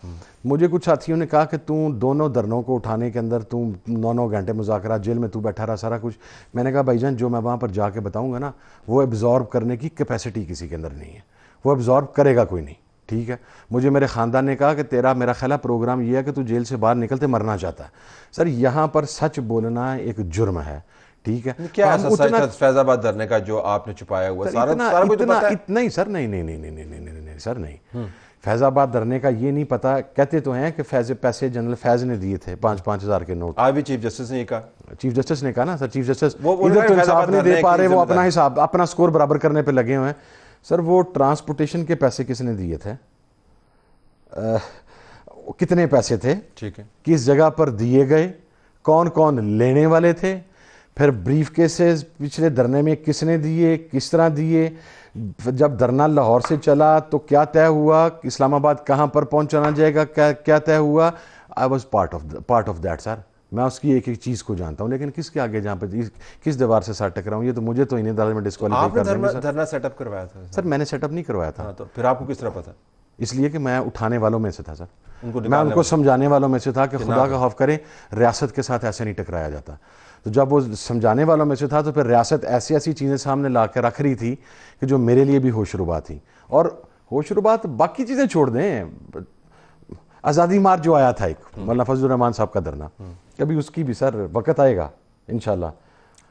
मुझे कुछ साथियों ने कहा कि तू दोनों धरनों को उठाने के अंदर तू 9-9 घंटे मुज़ाकरा, जेल में तू बैठा रहा, सारा कुछ। मैंने कहा भाईजान, जो मैं वहाँ पर जाके बताऊँगा ना, वो एब्जॉर्ब करने की कैपेसिटी किसी के अंदर नहीं है, वो एब्जॉर्ब करेगा कोई नहीं। ठीक है, मुझे मेरे ख़ानदान ने कहा कि तेरा मेरा ख्याल प्रोग्राम ये है कि तू जेल से बाहर निकलते मरना चाहता है। सर यहाँ पर सच बोलना एक जुर्म है। ठीक है, क्या ऐसा फैजाबाद धरने का जो आपने छुपाया हुआ सारा कुछ पता है? नहीं सर, नहीं सर, नहीं। फैजाबाद धरने का ये नहीं पता। कहते तो हैं कि पैसे जनरल फैज ने दिए थे, 5-5 हज़ार के नोट। आज भी चीफ जस्टिस ने कहा, चीफ जस्टिस ने कहा ना सर, चीफ जस्टिस इधर तो इंसाफ नहीं दे पा रहे, वो अपना हिसाब अपना स्कोर बराबर करने पे लगे हुए हैं। सर वो ट्रांसपोर्टेशन के पैसे किसने दिए थे, कितने पैसे थे, ठीक है, किस जगह पर दिए गए, कौन कौन लेने वाले थे, फिर ब्रीफ केसेस पिछले धरने में किसने दिए, किस तरह दिए, जब धरना लाहौर से चला तो क्या तय हुआ, इस्लामाबाद कहाँ पर पहुँचाना जाएगा, क्या तय हुआ। I was part of that sir. मैं उसकी एक एक चीज़ को जानता हूँ, लेकिन किसके आगे जहाँ पे किस दीवार से साथ टकराऊँ, ये तो मुझे तो इन्हीं अदालत में डिस्क्वालीफाई कर देंगे सर। धरना सेटअप करवाया था सर? मैंने सेटअप नहीं करवाया था। तो फिर आपको किस तरह पता? इसलिए कि मैं उठाने वालों में से था सर, मैं उनको समझाने वालों में से था कि खुदा का खौफ करें, रियासत के साथ ऐसे नहीं टकराया जाता। तो जब वो समझाने वालों में से था तो फिर रियासत ऐसी ऐसी चीज़ें सामने ला कर रख रही थी कि जो मेरे लिए भी होशरुबा थी। और होशरुबात बाकी चीज़ें छोड़ दें, आज़ादी मार्च जो आया था एक, मौलाना फजलुर रहमान साहब का धरना, कभी उसकी भी सर वक्त आएगा इंशाल्लाह।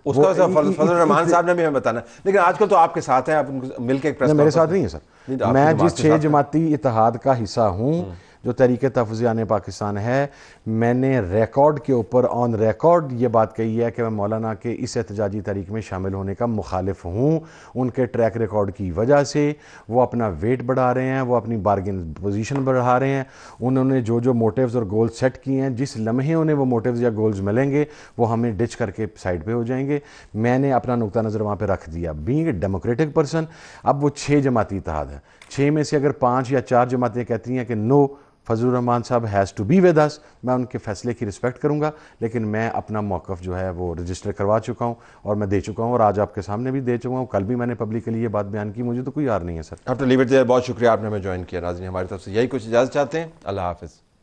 उसका फजलुर रहमान साहब ने भी हमें बताना, लेकिन आजकल तो आपके साथ हैं, आप मिलकर एक प्रेस मेरे साथ नहीं है सर। मैं जिस 6 जमाती इत्तेहाद का हिस्सा हूँ, जो तहरीक तहफ़्फ़ुज़ पाकिस्तान है, मैंने रिकॉर्ड के ऊपर ऑन रिकॉर्ड ये बात कही है कि मैं मौलाना के इस एहतजाजी तहरीक में शामिल होने का मुखालिफ हूँ। उनके ट्रैक रिकॉर्ड की वजह से वो अपना वेट बढ़ा रहे हैं, वो अपनी बार्गेन पोजीशन बढ़ा रहे हैं। उन्होंने जो जो मोटिव्स और गोल्स सेट किए हैं, जिस लम्हे उन्हें वो मोटिव्स या गोल्स मिलेंगे वो हमें डिच करके साइड पे हो जाएंगे। मैंने अपना नुक्ता नज़र वहाँ पे रख दिया। बीइंग ए डेमोक्रेटिक पर्सन, अब वो 6 जमाती इत्तेहाद है, 6 में से अगर 5 या 4 जमातें कहती हैं कि नो फजलुर रहमान साहब has to be with us, मैं उनके फैसले की रिस्पेक्ट करूंगा, लेकिन मैं अपना मौक़िफ़ जो है वो रजिस्टर करवा चुका हूं और मैं दे चुका हूं और आज आपके सामने भी दे चुका हूं। कल भी मैंने पब्लिकली ये बात बयान की, मुझे तो कोई यार नहीं है sir. After leave it there, बहुत शुक्रिया आपने हमें ज्वाइन किया। नाज़रीन, हमारी तरफ से यही कुछ इजाज़त चाहते हैं। अल्लाह हाफ़िज़।